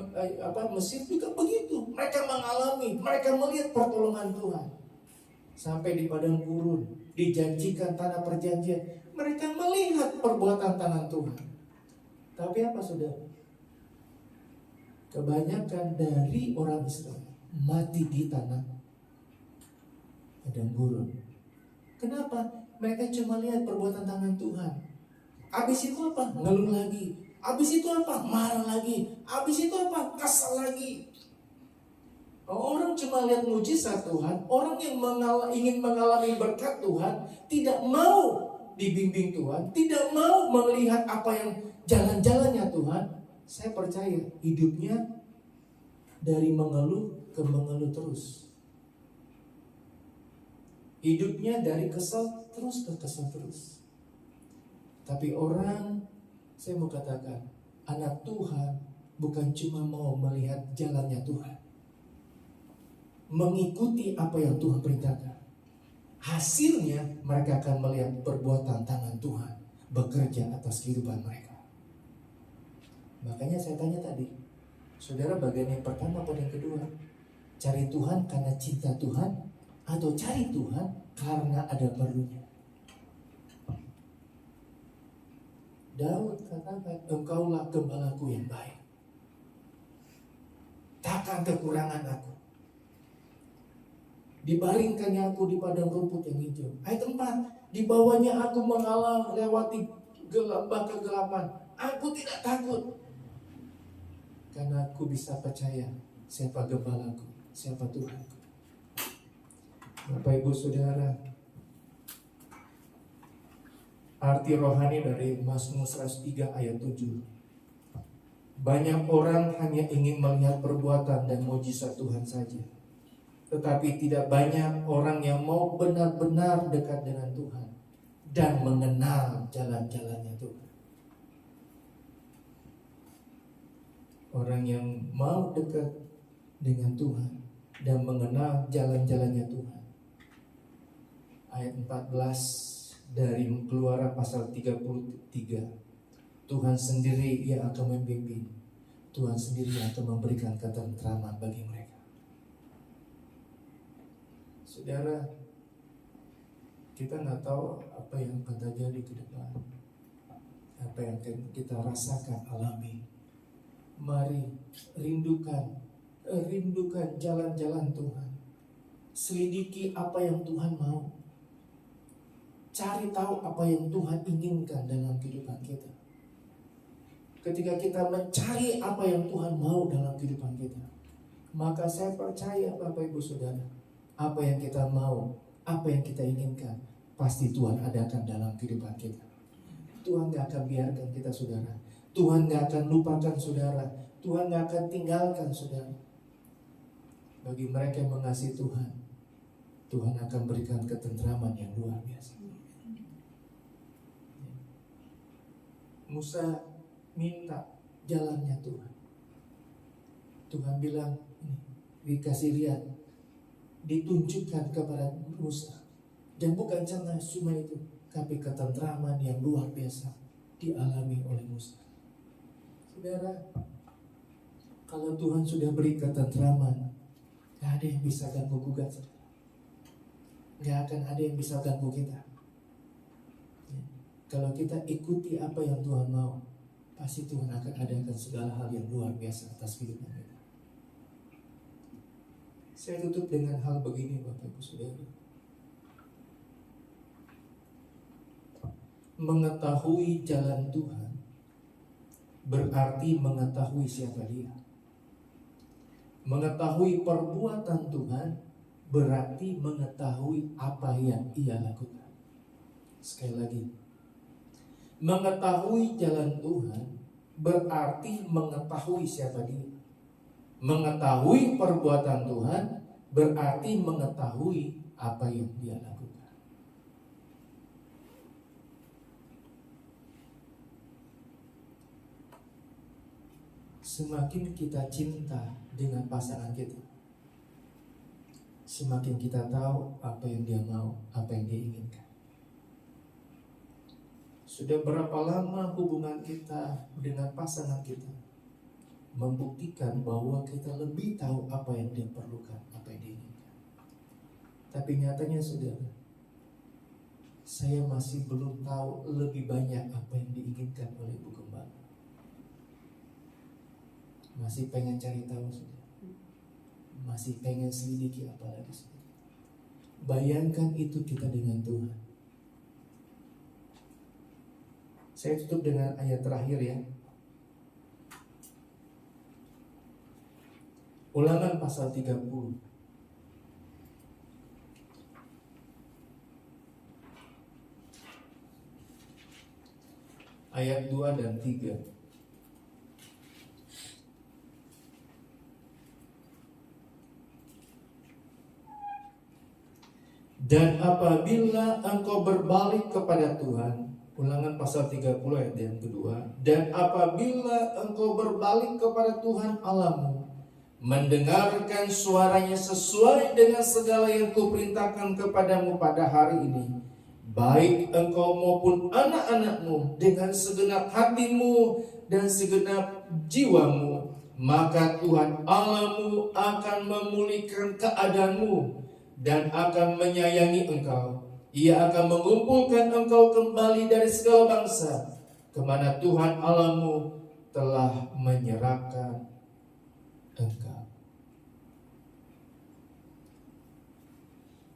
Mesir juga begitu. Mereka mengalami, mereka melihat pertolongan Tuhan. Sampai di padang gurun, dijanjikan tanah perjanjian, mereka melihat perbuatan tangan Tuhan. Tapi apa saudara? Kebanyakan dari orang Israel mati di tanah padang gurun. Kenapa? Mereka cuma lihat perbuatan tangan Tuhan. Habis itu apa? Ngeluh lagi. Habis itu apa? Marah lagi. Habis itu apa? Kesal lagi. Orang cuma lihat mujizat Tuhan, orang yang ingin mengalami berkat Tuhan, tidak mau dibimbing Tuhan, tidak mau melihat apa yang jalan-jalannya Tuhan. Saya percaya hidupnya dari mengeluh ke mengeluh terus. Hidupnya dari kesal terus ke kesal terus. Tapi orang, saya mau katakan, anak Tuhan bukan cuma mau melihat jalannya Tuhan, mengikuti apa yang Tuhan perintahkan. Hasilnya mereka akan melihat perbuatan tangan Tuhan bekerja atas kehidupan mereka. Makanya saya tanya tadi, saudara, bagian yang pertama atau yang kedua? Cari Tuhan karena cinta Tuhan, atau cari Tuhan karena ada perlunya? Daud katakan, engkaulah gembalaku yang baik. Takkan kekurangan aku. Dibaringkannya aku di padang rumput yang hijau. Ayat 4, di bawahnya aku melewati lembah kegelapan. Aku tidak takut. Karena aku bisa percaya siapa gembalaku, siapa Tuhanku. Bapak Ibu Saudara, arti rohani dari Mazmur 103 ayat 7. Banyak orang hanya ingin melihat perbuatan dan mujizat Tuhan saja. Tetapi tidak banyak orang yang mau benar-benar dekat dengan Tuhan dan mengenal jalan-jalannya Tuhan. Orang yang mau dekat dengan Tuhan dan mengenal jalan-jalannya Tuhan. Ayat 14 dari Keluaran pasal 33. Tuhan sendiri yang akan membimbing. Tuhan sendiri yang akan memberikan ketentraman bagi mereka. Saudara, kita nggak tahu apa yang akan terjadi ke depan, apa yang akan kita rasakan, alami. Mari rindukan jalan-jalan Tuhan. Selidiki apa yang Tuhan mau. Cari tahu apa yang Tuhan inginkan dalam kehidupan kita. Ketika kita mencari apa yang Tuhan mau dalam kehidupan kita, maka saya percaya Bapak Ibu Saudara, apa yang kita mau, apa yang kita inginkan, pasti Tuhan adakan dalam kehidupan kita. Tuhan gak akan biarkan kita saudara. Tuhan gak akan lupakan saudara. Tuhan gak akan tinggalkan saudara. Bagi mereka yang mengasihi Tuhan, Tuhan akan berikan ketentraman yang luar biasa. Musa minta jalannya Tuhan. Tuhan bilang, dikasih lihat, ditunjukkan kepada Musa. Dan bukan cuma itu, tapi ketentraman yang luar biasa dialami oleh Musa. Saudara, kalau Tuhan sudah beri ketentraman, gak ada yang bisa ganggu gugat. Gak akan ada yang bisa ganggu kita. Kalau kita ikuti apa yang Tuhan mau, pasti Tuhan akan adakan segala hal yang luar biasa atas kehidupan kita. Saya tutup dengan hal begini Bapak Ibu Saudara. Mengetahui jalan Tuhan berarti mengetahui siapa Dia. Mengetahui perbuatan Tuhan berarti mengetahui apa yang Ia lakukan. Sekali lagi, mengetahui jalan Tuhan berarti mengetahui siapa Dia. Mengetahui perbuatan Tuhan berarti mengetahui apa yang Dia lakukan. Semakin kita cinta dengan pasangan kita, semakin kita tahu apa yang dia mau, apa yang dia inginkan. Sudah berapa lama hubungan kita dengan pasangan kita membuktikan bahwa kita lebih tahu apa yang dia perlukan, apa yang dia inginkan. Tapi nyatanya saudara, saya masih belum tahu lebih banyak apa yang diinginkan oleh Ibu Gembala. Masih pengen cari tahu saudara. Masih pengen selidiki apa lagi saudara. Bayangkan itu kita dengan Tuhan. Saya tutup dengan ayat terakhir ya. Ulangan pasal 30. Ayat 2 dan 3. Dan apabila engkau berbalik kepada Tuhan, Ulangan pasal 30 ayat yang kedua. Dan apabila engkau berbalik kepada Tuhan Allahmu, mendengarkan suaranya sesuai dengan segala yang kuperintahkan kepadamu pada hari ini, baik engkau maupun anak-anakmu, dengan segenap hatimu dan segenap jiwamu, maka Tuhan Allahmu akan memulihkan keadaanmu dan akan menyayangi engkau. Ia akan mengumpulkan engkau kembali dari segala bangsa kemana Tuhan Allahmu telah menyerahkan engkau.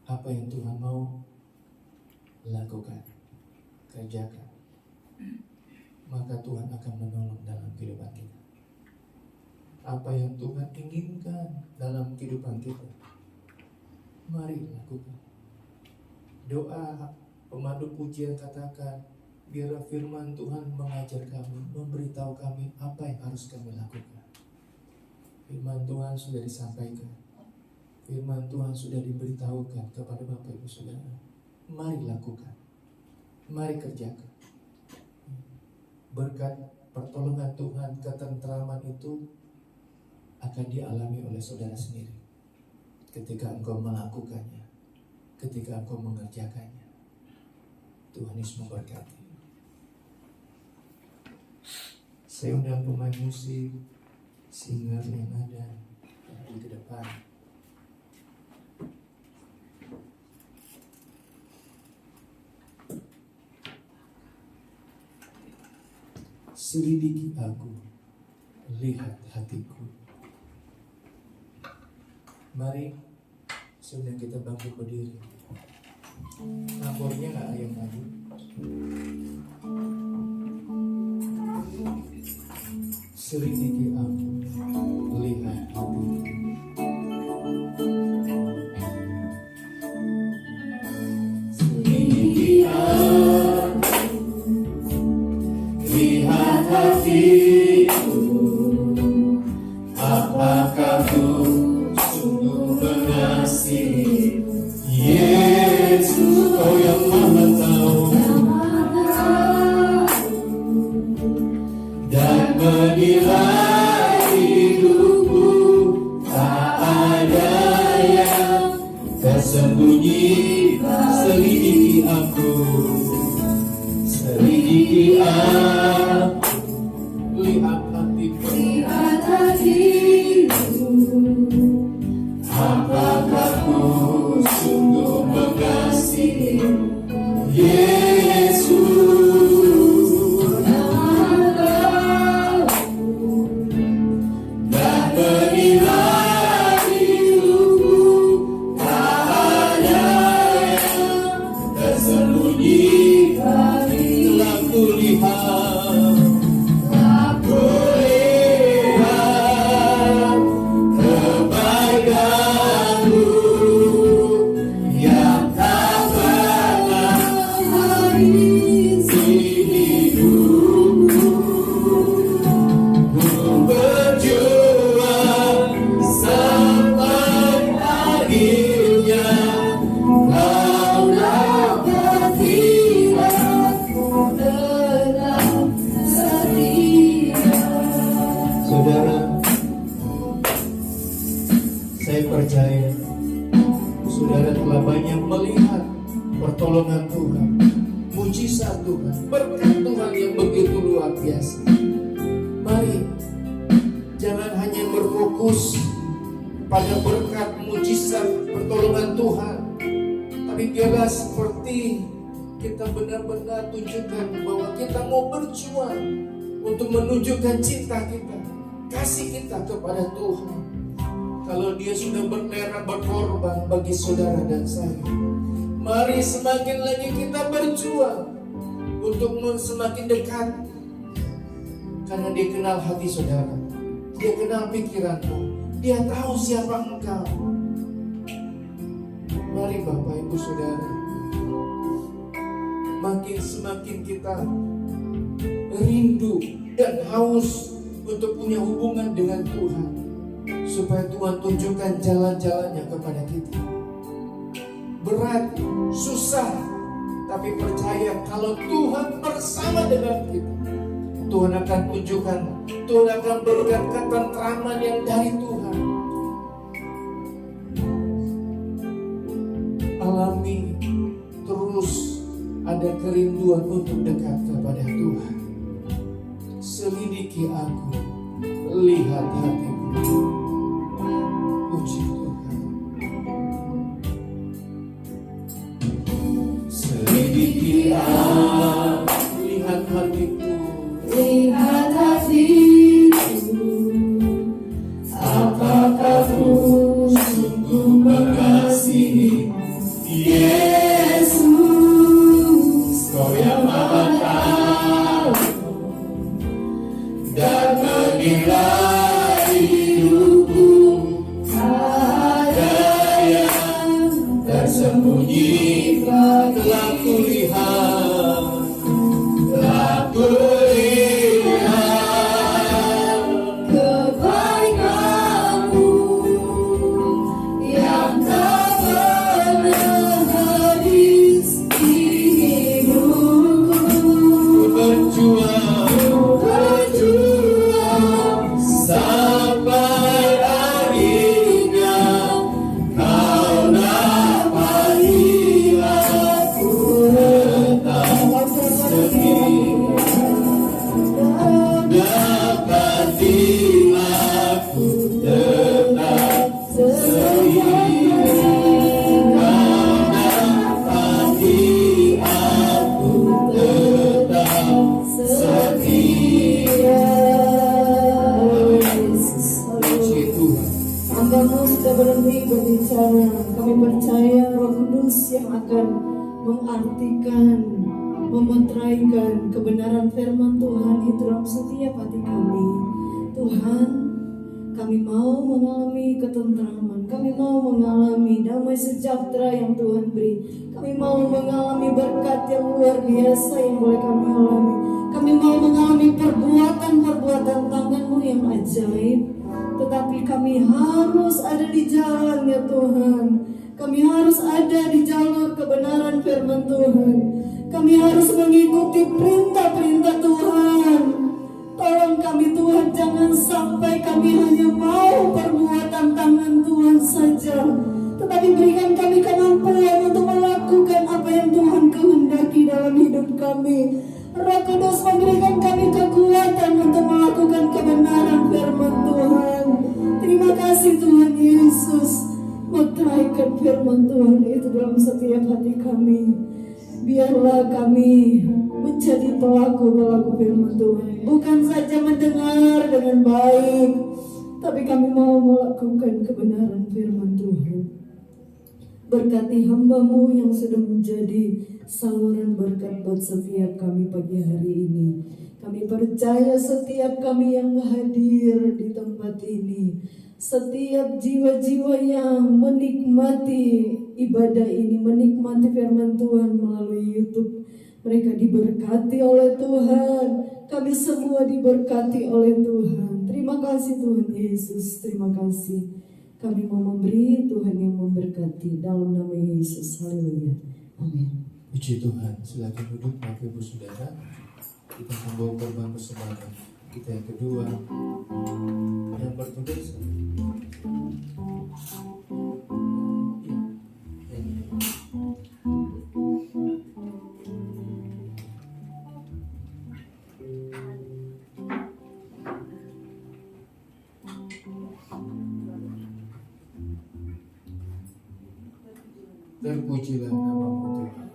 Apa yang Tuhan mau lakukan, kerjakan, maka Tuhan akan menolong dalam kehidupan kita. Apa yang Tuhan inginkan dalam kehidupan kita, mari lakukan. Doa pemandu pujian katakan, biarlah firman Tuhan mengajar kami, memberitahu kami apa yang harus kami lakukan. Firman Tuhan sudah disampaikan, firman Tuhan sudah diberitahukan kepada Bapak Ibu Saudara. Mari lakukan, mari kerjakan. Berkat pertolongan Tuhan, ketentraman itu akan dialami oleh saudara sendiri ketika engkau melakukannya, ketika engkau mengerjakannya. Tuhan Yesus memberkati. Saya undang pemain musik, singer yang ada di depan. Selidiki aku, lihat hatiku. Mari, sudah kita bangkit berdiri. Akornya nggak ada yang maju. Selidiki aku, lihat hatiku. Selidiki aku, lihat hatiku. Apakah ku sungguh mengasihi Yesus, Kau yang Maha Tahu dan menilai hidupku. Tak ada yang tersembunyi. Selidiki aku, selidiki aku, lihat hatiku. Lihat hatiku, Apakah ku sungguh mengasihi Yesus, dan menilai hidupku. Tak ada yang tersembunyi. Telah kulihat, kebaikan-Mu yang tak pernah habis di hidupku. Ku berjuang sampai akhirnya. Kau dapat aku tetap setia. Saudara, saya percaya saudara telah banyak melihat pertolongan Tuhan, mujizat Tuhan, berkat Tuhan yang begitu luar biasa. Mari, jangan hanya berfokus pada berkat mujizat pertolongan Tuhan, tapi biarlah seperti kita benar-benar tunjukkan bahwa kita mau berjuang untuk menunjukkan cinta kita, kasih kita kepada Tuhan. Kalau Dia sudah berrela berkorban bagi saudara dan saya, mari semakin lagi kita berjuang untuk semakin dekat. Karena Dia kenal hati saudara, Dia kenal pikiranmu, Dia tahu siapa engkau. Mari Bapak Ibu Saudara, semakin kita rindu dan haus untuk punya hubungan dengan Tuhan, supaya Tuhan tunjukkan jalan-jalannya kepada kita. Berat, susah, tapi percaya kalau Tuhan bersama dengan kita, Tuhan akan tunjukkan, Tuhan akan berikan ketentraman yang dari Tuhan. Alami terus ada kerinduan untuk dekat kepada Tuhan. Selidiki aku, lihat hatiku. Puji Tuhan. Selidiki aku, lihat hatiku. Hamba-Mu sudah berhenti berbicara. Kami percaya Roh Kudus yang akan mengartikan, memeteraikan kebenaran firman Tuhan itu dalam setiap hati kami. Tuhan, kami mau mengalami ketentraman, kami mau mengalami damai sejahtera yang Tuhan beri. Kami mau mengalami berkat yang luar biasa yang boleh kami alami. Kami mau mengalami perbuatan-perbuatan tangan-Mu yang ajaib. Tetapi kami harus ada di jalan ya Tuhan. Kami harus ada di jalur kebenaran firman Tuhan. Kami harus mengikuti perintah-perintah Tuhan. Tolong kami Tuhan, jangan sampai kami hanya mau perbuatan tangan Tuhan saja, tetapi berikan kami kemampuan untuk melakukan apa yang Tuhan kehendaki dalam hidup kami. Roh Kudus memberikan kami kekuatan untuk melakukan kebenaran firman Tuhan. Terima kasih Tuhan Yesus. Meteraikan firman Tuhan itu dalam setiap hati kami. Biarlah kami menjadi pelaku-pelaku firman Tuhan. Bukan saja mendengar dengan baik, tapi kami mau melakukan kebenaran firman Tuhan. Berkati hamba-Mu yang sudah menjadi saluran berkat buat setiap kami pagi hari ini. Kami percaya setiap kami yang hadir di tempat ini, setiap jiwa-jiwa yang menikmati ibadah ini, menikmati firman Tuhan melalui YouTube, mereka diberkati oleh Tuhan. Kami semua diberkati oleh Tuhan. Terima kasih Tuhan Yesus, terima kasih. Kami mau memberi, Tuhan yang memberkati. Dalam nama Yesus, haleluya, amin. Puji Tuhan. Silakan duduk Bapak Ibu Saudara. Kita akan bawa korban persembahan kita yang kedua, yang bertugas. Terpujilah nama-Mu Tuhan.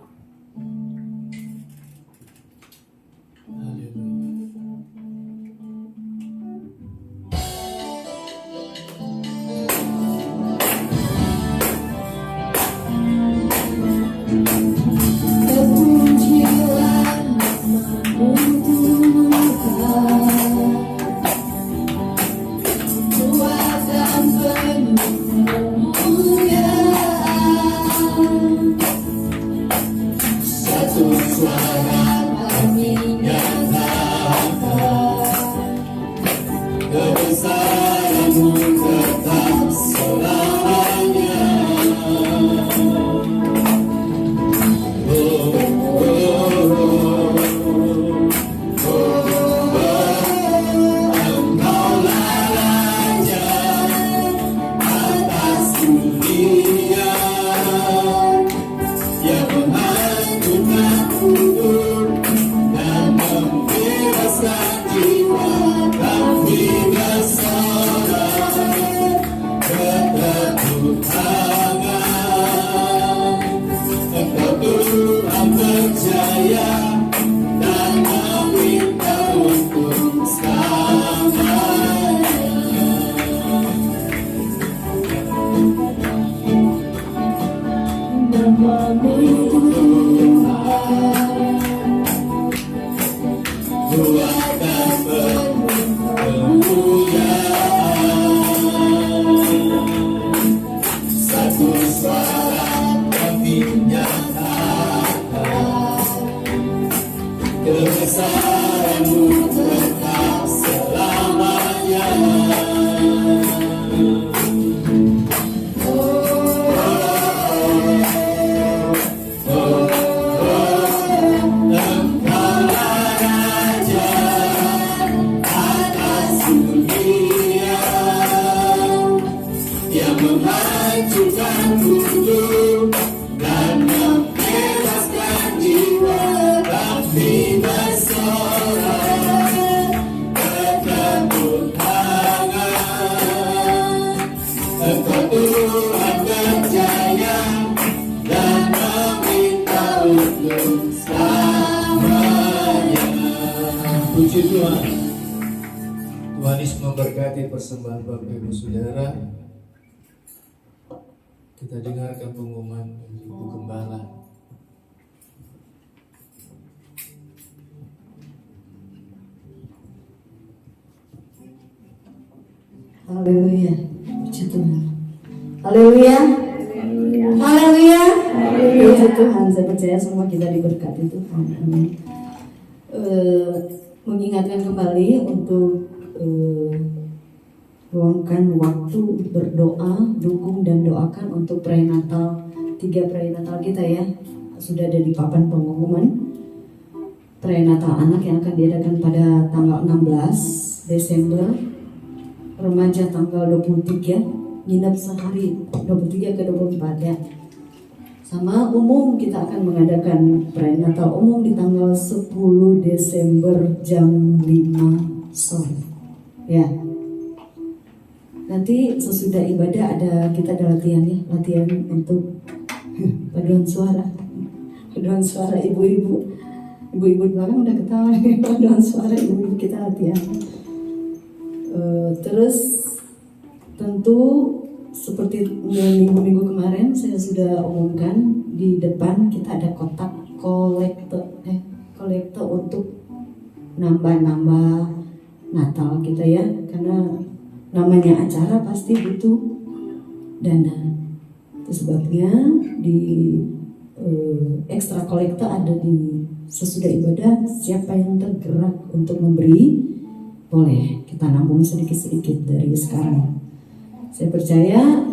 Haleluya. Terpujilah nama-Mu Tuhan. Kuasa penuh kemuliaan. Satu suara kami nyatakan, kebesaran-Mu tetap selamanya. Engkaulah Raja atas dunia, yang menghancurkan kubur dan membebaskan jiwa. Kami bersorak bertepuk tangan. Engkau Tuhan berjaya dan meminta untuk selamanya. Nama-Mu Tuhan, kuat dan penuh kemuliaan. Satu suara kami nyatakan, kebesaran-Mu tetap selamanya. Engkaulah Raja atas dunia, yang menghancurkan kubur dan membebaskan jiwa. Kami bersorak bertepuk tangan. Engkau Tuhan berjaya dan meminta untuk selamanya. Puji Tuhan. Tuhan Yesus memberkati persembahan Bapak Ibu Saudara. Kita dengarkan pengumuman dari Ibu Gembala. Haleluya, puji Tuhan. Haleluya, haleluya, puji Tuhan. Saya percaya semua kita diberkati Tuhan. Amin. Mengingatkan kembali untuk luangkan waktu berdoa, dukung dan doakan untuk prenatal, 3 prenatal kita ya. Sudah ada di papan pengumuman. Prenatal anak yang akan diadakan pada tanggal 16 Desember, remaja tanggal 23, nginep sehari 23 ke 24 ya. Sama umum kita akan mengadakan prenatal umum di tanggal 10 Desember jam 5 sore. Ya. Nanti sesudah ibadah kita ada latihan ya, latihan untuk paduan suara. Paduan suara ibu-ibu. Ibu-ibu di belakang udah ketawa nih, paduan suara ibu-ibu kita latihan. Terus tentu seperti minggu-minggu kemarin saya sudah umumkan, di depan kita ada kotak kolektor untuk nambah-nambah Natal kita ya, karena namanya acara pasti butuh dana. Itu sebabnya di ekstra kolektor ada di sesudah ibadah. Siapa yang tergerak untuk memberi, boleh kita nabung sedikit-sedikit dari sekarang. Saya percaya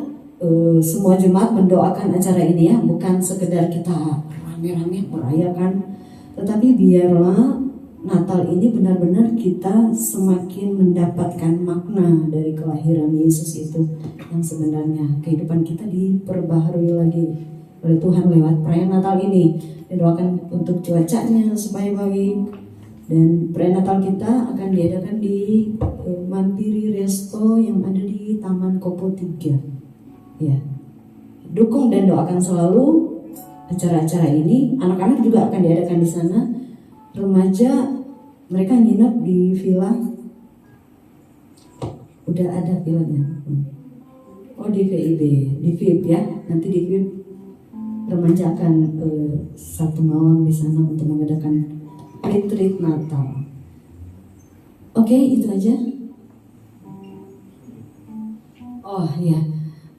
semua jemaat mendoakan acara ini ya, bukan sekedar kita rame-rame merayakan, tetapi biarlah Natal ini benar-benar kita semakin mendapatkan makna dari kelahiran Yesus itu yang sebenarnya. Kehidupan kita diperbaharui lagi oleh Tuhan lewat perayaan Natal ini. Doakan untuk cuacanya supaya baik. Dan prenatal kita akan diadakan di Mandiri Resto yang ada di Taman Kopo 3. Ya. Dukung dan doakan selalu acara-acara ini. Anak-anak juga akan diadakan di sana. Remaja mereka nginep di villa. Udah ada villanya. Oh, di VIP, di VIP ya. Nanti di VIP remaja akan 1 malam di sana untuk mengadakan retreat Natal. Oke, itu aja. Oh ya,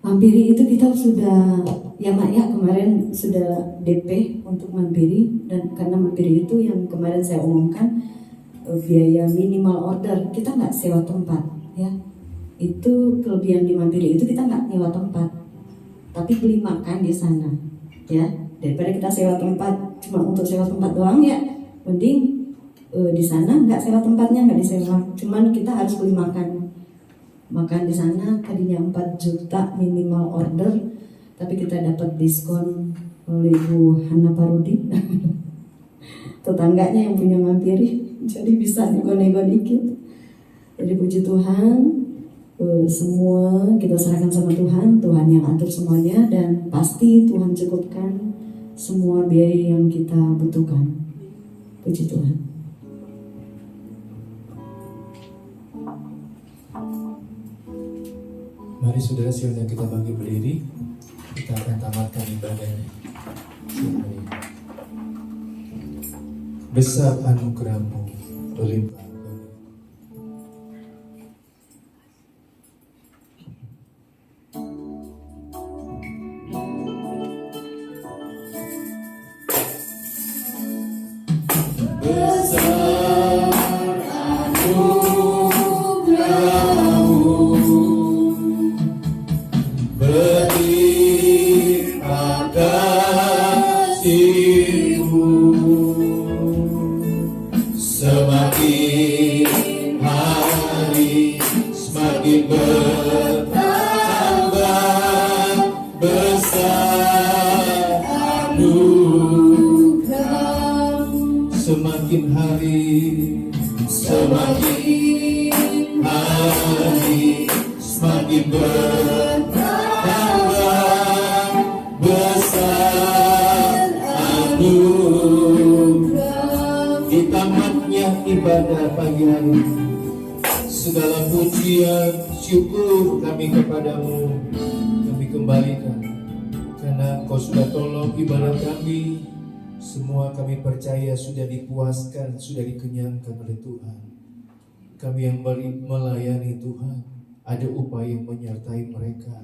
Mampiri itu kita sudah ya Mak ya, kemarin sudah DP untuk Mampiri. Dan karena Mampiri itu yang kemarin saya umumkan, biaya minimal order, kita nggak sewa tempat ya. Itu kelebihan di Mampiri itu, kita nggak nyewa tempat, tapi beli makan di sana ya. Daripada kita sewa tempat cuma untuk sewa tempat doang ya, mending di sana nggak sewa tempatnya, nggak disewa, cuman kita harus beli makan di sana. Tadinya 4 juta minimal order, tapi kita dapat diskon oleh Ibu Hana Parudi tetangganya yang punya Mampiri, jadi bisa nego-nego dikit. Jadi puji Tuhan, semua kita serahkan sama Tuhan. Tuhan yang atur semuanya, dan pasti Tuhan cukupkan semua biaya yang kita butuhkan. Puji Tuhan. Mari saudara, siapkan kita bangkit berdiri. Kita akan tamatkan ibadah ini. Besar anugerah-Mu berlimpah. Semakin hari semakin bertambah besar anugerah-Mu. Semakin hari semakin bertambah besar anugerah. Di tamatnya ibadah pagi hari, segala pujian syukur kami kepadamu kami kembalikan Engkau sudah tolong ibadah kami. Semua kami percaya sudah dipuaskan, sudah dikenyangkan oleh Tuhan. Kami yang melayani Tuhan, ada upaya yang menyertai mereka.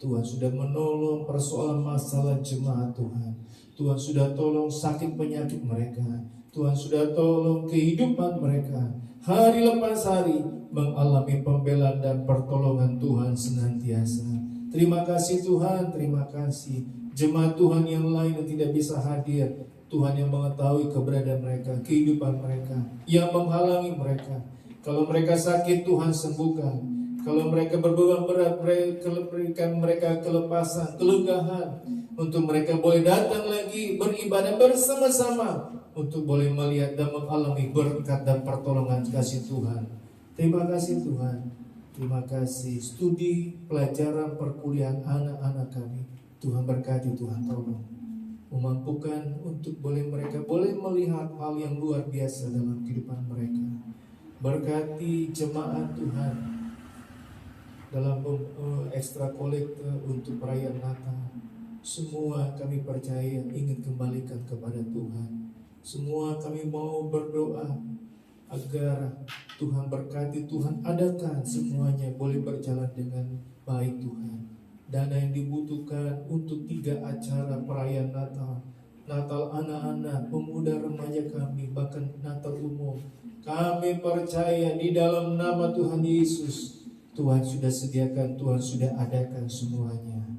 Tuhan sudah menolong persoalan masalah jemaat Tuhan. Tuhan sudah tolong sakit penyakit mereka. Tuhan sudah tolong kehidupan mereka. Hari lepas hari mengalami pembelaan dan pertolongan Tuhan senantiasa. Terima kasih Tuhan, terima kasih. Jemaat Tuhan yang lain yang tidak bisa hadir, Tuhan yang mengetahui keberadaan mereka, kehidupan mereka, yang menghalangi mereka. Kalau mereka sakit, Tuhan sembuhkan. Kalau mereka berbeban berat, berikan mereka kelepasan, kelegahan, untuk mereka boleh datang lagi beribadah bersama-sama, untuk boleh melihat dan mengalami berkat dan pertolongan kasih Tuhan. Terima kasih Tuhan. Terima kasih studi pelajaran perkuliahan anak-anak kami. Tuhan berkati, Tuhan tolong memampukan untuk mereka boleh melihat hal yang luar biasa dalam kehidupan mereka. Berkati jemaat Tuhan dalam ekstra kolektor untuk perayaan Natal. Semua kami percaya ingin kembalikan kepada Tuhan. Semua kami mau berdoa agar Tuhan berkati, Tuhan adakan semuanya boleh berjalan dengan baik Tuhan. Dana yang dibutuhkan untuk 3 acara perayaan Natal, Natal anak-anak, pemuda remaja kami, bahkan Natal umum, kami percaya di dalam nama Tuhan Yesus, Tuhan sudah sediakan, Tuhan sudah adakan semuanya.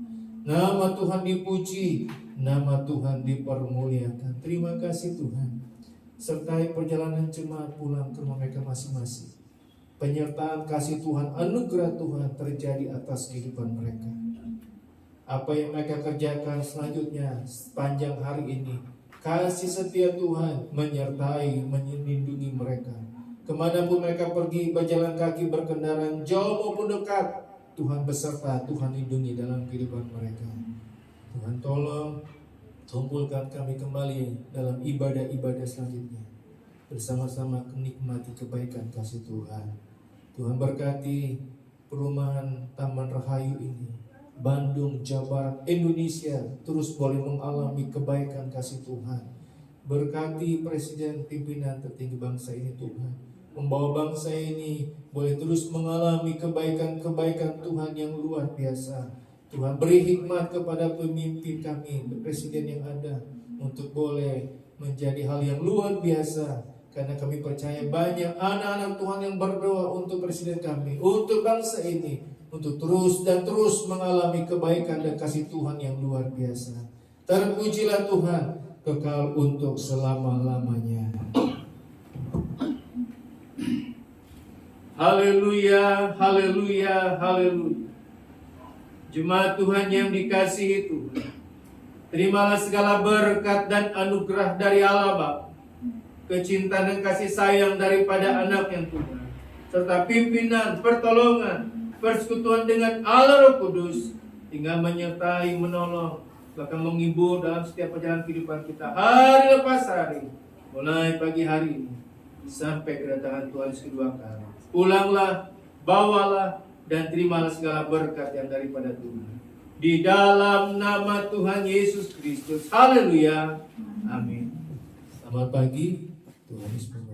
Nama Tuhan dipuji, nama Tuhan dipermuliakan. Terima kasih Tuhan. Sertai perjalanan jemaat pulang ke rumah mereka masing-masing. Penyertaan kasih Tuhan, anugerah Tuhan terjadi atas kehidupan mereka. Apa yang mereka kerjakan selanjutnya sepanjang hari ini, kasih setia Tuhan menyertai, melindungi mereka. Kemanapun mereka pergi, berjalan kaki, berkendaraan, jauh maupun dekat, Tuhan beserta, Tuhan lindungi dalam kehidupan mereka. Tuhan tolong kumpulkan kami kembali dalam ibadah-ibadah selanjutnya, bersama-sama menikmati kebaikan kasih Tuhan. Tuhan berkati perumahan Taman Rahayu ini, Bandung, Jawa Barat, Indonesia, terus boleh mengalami kebaikan kasih Tuhan. Berkati Presiden pimpinan tertinggi bangsa ini Tuhan, membawa bangsa ini boleh terus mengalami kebaikan-kebaikan Tuhan yang luar biasa. Tuhan beri hikmat kepada pemimpin kami, Presiden yang ada, untuk boleh menjadi hal yang luar biasa. Karena kami percaya banyak anak-anak Tuhan yang berdoa untuk Presiden kami, untuk bangsa ini, untuk terus dan terus mengalami kebaikan dan kasih Tuhan yang luar biasa. Terpujilah Tuhan, kekal untuk selama-lamanya. Haleluya, haleluya, haleluya. Jemaat Tuhan yang dikasihi Tuhan, terimalah segala berkat dan anugerah dari Allah Bapa, kecintaan dan kasih sayang daripada anak yang Tuhan, serta pimpinan, pertolongan, persekutuan dengan Allah Roh Kudus, tinggal menyertai, menolong, bahkan menghibur dalam setiap perjalanan kehidupan kita hari lepas hari, mulai pagi hari ini sampai kedatangan Tuhan kedua kali. Pulanglah, bawalah, dan terimalah segala berkat yang daripada Tuhan. Di dalam nama Tuhan Yesus Kristus. Haleluya. Amin. Selamat pagi. Tuhan Yesus memberkati.